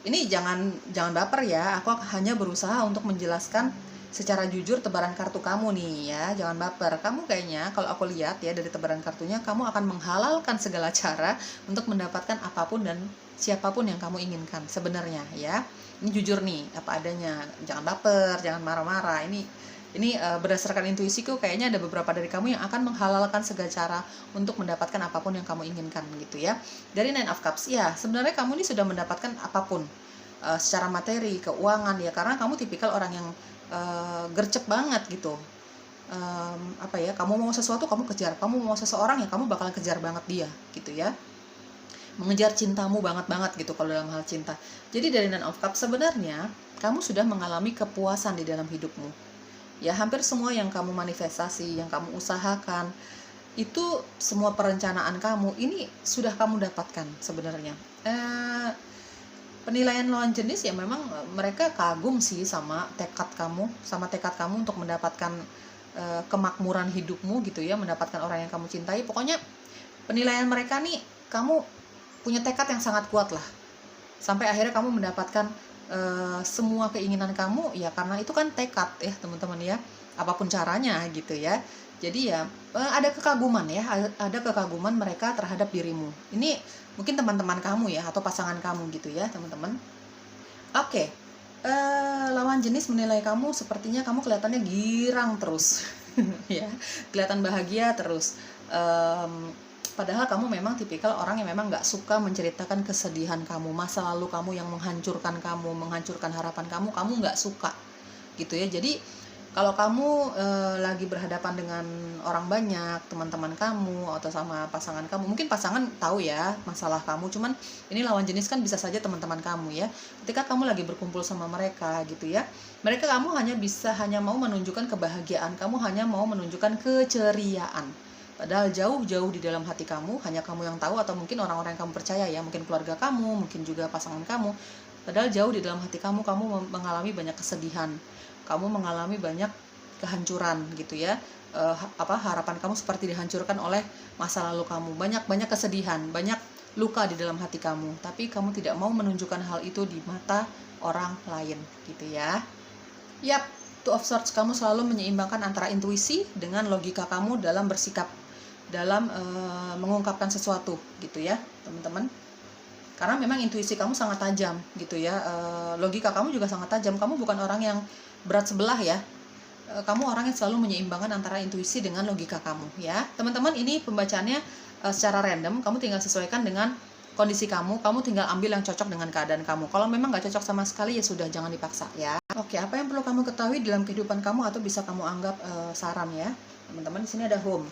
Ini jangan baper ya. Aku hanya berusaha untuk menjelaskan secara jujur tebaran kartu kamu nih ya. Jangan baper. Kamu kayaknya kalau aku lihat ya dari tebaran kartunya, kamu akan menghalalkan segala cara untuk mendapatkan apapun dan siapapun yang kamu inginkan sebenarnya ya. Ini jujur nih apa adanya, jangan baper, jangan marah-marah. Ini berdasarkan intuisiku kayaknya ada beberapa dari kamu yang akan menghalalkan segala cara untuk mendapatkan apapun yang kamu inginkan gitu ya. Dari Nine of Cups ya, sebenarnya kamu ini sudah mendapatkan apapun secara materi, keuangan ya, karena kamu tipikal orang yang gercep banget gitu. Kamu mau sesuatu kamu kejar, kamu mau seseorang ya kamu bakalan kejar banget dia gitu ya, mengejar cintamu banget gitu kalau dalam hal cinta. Jadi dari Nine of Cups sebenarnya kamu sudah mengalami kepuasan di dalam hidupmu ya. Hampir semua yang kamu manifestasi, yang kamu usahakan, itu semua perencanaan kamu ini sudah kamu dapatkan sebenarnya. Penilaian lawan jenis ya memang mereka kagum sih sama tekad kamu untuk mendapatkan kemakmuran hidupmu gitu ya, mendapatkan orang yang kamu cintai. Pokoknya penilaian mereka nih, kamu punya tekad yang sangat kuat lah, sampai akhirnya kamu mendapatkan semua keinginan kamu ya, karena itu kan tekad ya teman-teman ya, apapun caranya gitu ya. Jadi ya ada kekaguman ya, ada kekaguman mereka terhadap dirimu. Ini mungkin teman-teman kamu ya, atau pasangan kamu gitu ya teman-teman. Oke, lawan jenis menilai kamu sepertinya kamu kelihatannya girang terus ya, kelihatan bahagia terus. Padahal kamu memang tipikal orang yang memang gak suka menceritakan kesedihan kamu, masa lalu kamu yang menghancurkan kamu, menghancurkan harapan kamu gak suka gitu ya. Jadi kalau kamu lagi berhadapan dengan orang banyak, teman-teman kamu atau sama pasangan kamu, mungkin pasangan tahu ya masalah kamu, cuman ini lawan jenis kan bisa saja teman-teman kamu ya. Ketika kamu lagi berkumpul sama mereka gitu ya, kamu hanya mau menunjukkan kebahagiaan, kamu hanya mau menunjukkan keceriaan. Padahal jauh-jauh di dalam hati kamu, hanya kamu yang tahu, atau mungkin orang-orang yang kamu percaya ya, mungkin keluarga kamu, mungkin juga pasangan kamu. Padahal jauh di dalam hati kamu mengalami banyak kesedihan, kamu mengalami banyak kehancuran gitu ya. Harapan kamu seperti dihancurkan oleh masa lalu kamu, banyak kesedihan, banyak luka di dalam hati kamu. Tapi kamu tidak mau menunjukkan hal itu di mata orang lain gitu ya. Yap, Two of Swords, kamu selalu menyeimbangkan antara intuisi dengan logika kamu dalam bersikap, dalam mengungkapkan sesuatu gitu ya teman-teman. Karena memang intuisi kamu sangat tajam gitu ya, logika kamu juga sangat tajam. Kamu bukan orang yang berat sebelah ya, kamu orang yang selalu menyeimbangkan antara intuisi dengan logika kamu ya teman-teman. Ini pembacaannya secara random, kamu tinggal sesuaikan dengan kondisi kamu tinggal ambil yang cocok dengan keadaan kamu. Kalau memang gak cocok sama sekali ya sudah, jangan dipaksa ya. Oke, apa yang perlu kamu ketahui dalam kehidupan kamu atau bisa kamu anggap saran ya teman-teman. Di sini ada home.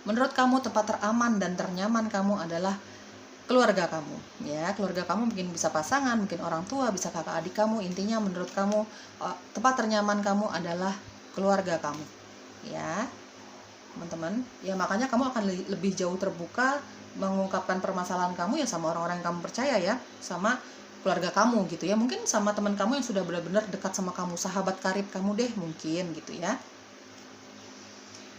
Menurut kamu tempat teraman dan ternyaman kamu adalah keluarga kamu ya. Keluarga kamu mungkin bisa pasangan, mungkin orang tua, bisa kakak adik kamu. Intinya menurut kamu tempat ternyaman kamu adalah keluarga kamu ya teman-teman ya. Makanya kamu akan lebih jauh terbuka mengungkapkan permasalahan kamu ya sama orang-orang yang kamu percaya ya, sama keluarga kamu gitu ya. Mungkin sama teman kamu yang sudah benar-benar dekat sama kamu, sahabat karib kamu deh mungkin gitu ya.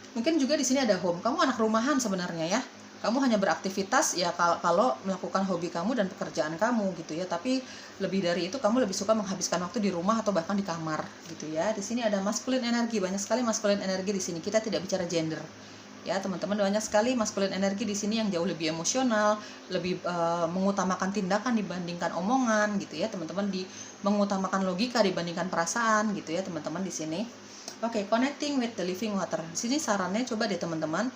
Mungkin juga di sini ada home, kamu anak rumahan sebenarnya ya. Kamu hanya beraktivitas ya kalau melakukan hobi kamu dan pekerjaan kamu gitu ya. Tapi lebih dari itu kamu lebih suka menghabiskan waktu di rumah atau bahkan di kamar gitu ya. Di sini ada masculine energi, banyak sekali masculine energi di sini. Kita tidak bicara gender ya teman-teman, banyak sekali masculine energi di sini yang jauh lebih emosional, lebih mengutamakan tindakan dibandingkan omongan gitu ya teman-teman, mengutamakan logika dibandingkan perasaan gitu ya teman-teman di sini. Oke, connecting with the living water. Di sini sarannya coba deh teman-teman,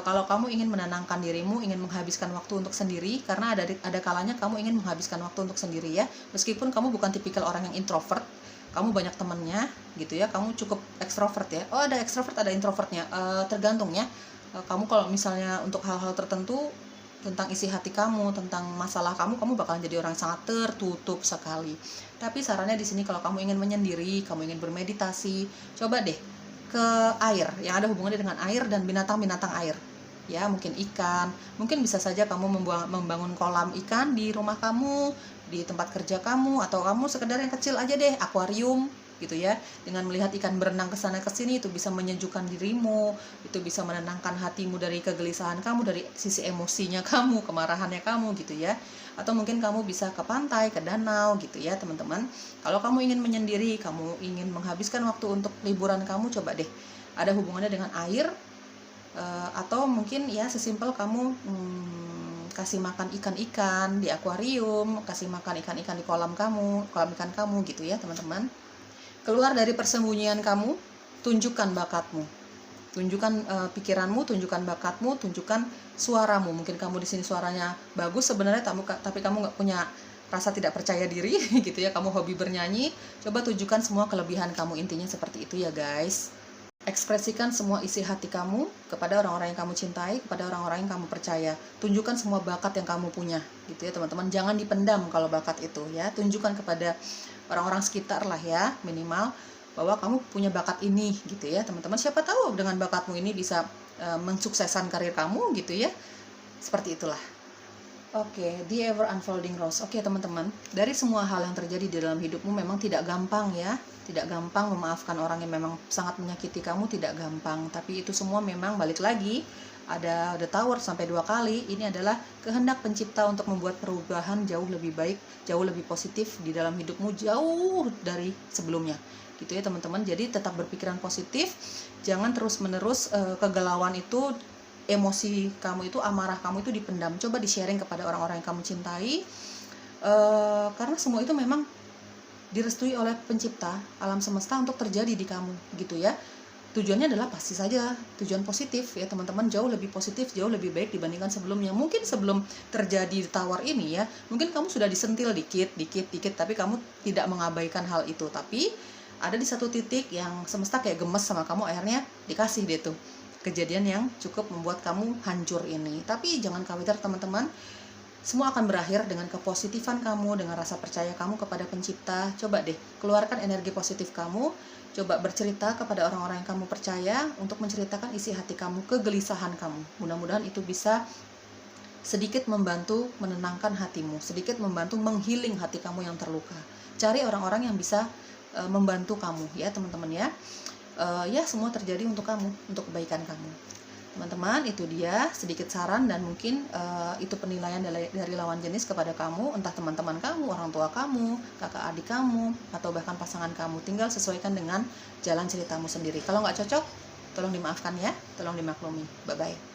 kalau kamu ingin menenangkan dirimu, ingin menghabiskan waktu untuk sendiri, karena ada kalanya kamu ingin menghabiskan waktu untuk sendiri ya. Meskipun kamu bukan tipikal orang yang introvert, kamu banyak temennya gitu ya, kamu cukup ekstrovert ya. Oh, ada ekstrovert, ada introvertnya, tergantung ya. Kamu kalau misalnya untuk hal-hal tertentu tentang isi hati kamu, tentang masalah kamu bakalan jadi orang yang sangat tertutup sekali. Tapi sarannya di sini kalau kamu ingin menyendiri, kamu ingin bermeditasi, coba deh ke air, yang ada hubungannya dengan air dan binatang-binatang air. Ya, mungkin ikan, mungkin bisa saja kamu membangun kolam ikan di rumah kamu, di tempat kerja kamu, atau kamu sekedar yang kecil aja deh, akuarium gitu ya. Dengan melihat ikan berenang ke sana ke sini, itu bisa menyejukkan dirimu, itu bisa menenangkan hatimu dari kegelisahan kamu, dari sisi emosinya kamu, kemarahannya kamu gitu ya. Atau mungkin kamu bisa ke pantai, ke danau gitu ya teman-teman. Kalau kamu ingin menyendiri, kamu ingin menghabiskan waktu untuk liburan kamu, coba deh ada hubungannya dengan air, atau mungkin ya sesimpel kamu kasih makan ikan-ikan di akuarium, kasih makan ikan-ikan di kolam ikan kamu gitu ya teman-teman. Keluar dari persembunyian kamu, tunjukkan bakatmu, tunjukkan pikiranmu, tunjukkan bakatmu, tunjukkan suaramu. Mungkin kamu di sini suaranya bagus sebenarnya, tapi kamu nggak punya rasa tidak percaya diri gitu ya. Kamu hobi bernyanyi, coba tunjukkan semua kelebihan kamu, intinya seperti itu ya guys. Ekspresikan semua isi hati kamu kepada orang-orang yang kamu cintai, kepada orang-orang yang kamu percaya. Tunjukkan semua bakat yang kamu punya gitu ya teman-teman. Jangan dipendam kalau bakat itu ya. Tunjukkan kepada orang-orang sekitar lah ya, minimal bahwa kamu punya bakat ini gitu ya teman-teman. Siapa tahu dengan bakatmu ini bisa mensukseskan karir kamu gitu ya. Seperti itulah. Oke, The Ever Unfolding Rose. Oke teman-teman, dari semua hal yang terjadi di dalam hidupmu memang tidak gampang ya. Tidak gampang memaafkan orang yang memang sangat menyakiti kamu, tidak gampang. Tapi itu semua memang balik lagi, ada The Tower sampai 2 kali. Ini adalah kehendak pencipta untuk membuat perubahan jauh lebih baik, jauh lebih positif di dalam hidupmu, jauh dari sebelumnya. Gitu ya teman-teman. Jadi tetap berpikiran positif, jangan terus-menerus kegalauan itu, emosi kamu itu, amarah kamu itu dipendam. Coba di-sharing kepada orang-orang yang kamu cintai, karena semua itu memang direstui oleh pencipta alam semesta untuk terjadi di kamu gitu ya. Tujuannya adalah pasti saja tujuan positif ya teman-teman, jauh lebih positif, jauh lebih baik dibandingkan sebelumnya. Mungkin sebelum terjadi tawar ini ya, mungkin kamu sudah disentil dikit, tapi kamu tidak mengabaikan hal itu. Tapi ada di satu titik yang semesta kayak gemes sama kamu, akhirnya dikasih deh tuh kejadian yang cukup membuat kamu hancur ini. Tapi jangan khawatir teman-teman, semua akan berakhir dengan kepositifan kamu, dengan rasa percaya kamu kepada pencipta. Coba deh, keluarkan energi positif kamu, coba bercerita kepada orang-orang yang kamu percaya untuk menceritakan isi hati kamu, kegelisahan kamu. Mudah-mudahan itu bisa sedikit membantu menenangkan hatimu, sedikit membantu menghealing hati kamu yang terluka. Cari orang-orang yang bisa membantu kamu ya teman-teman ya. Ya semua terjadi untuk kamu, untuk kebaikan kamu. Teman-teman, itu dia sedikit saran dan mungkin itu penilaian dari lawan jenis kepada kamu, entah teman-teman kamu, orang tua kamu, kakak adik kamu, atau bahkan pasangan kamu. Tinggal sesuaikan dengan jalan ceritamu sendiri. Kalau nggak cocok, tolong dimaafkan ya, tolong dimaklumi. Bye-bye.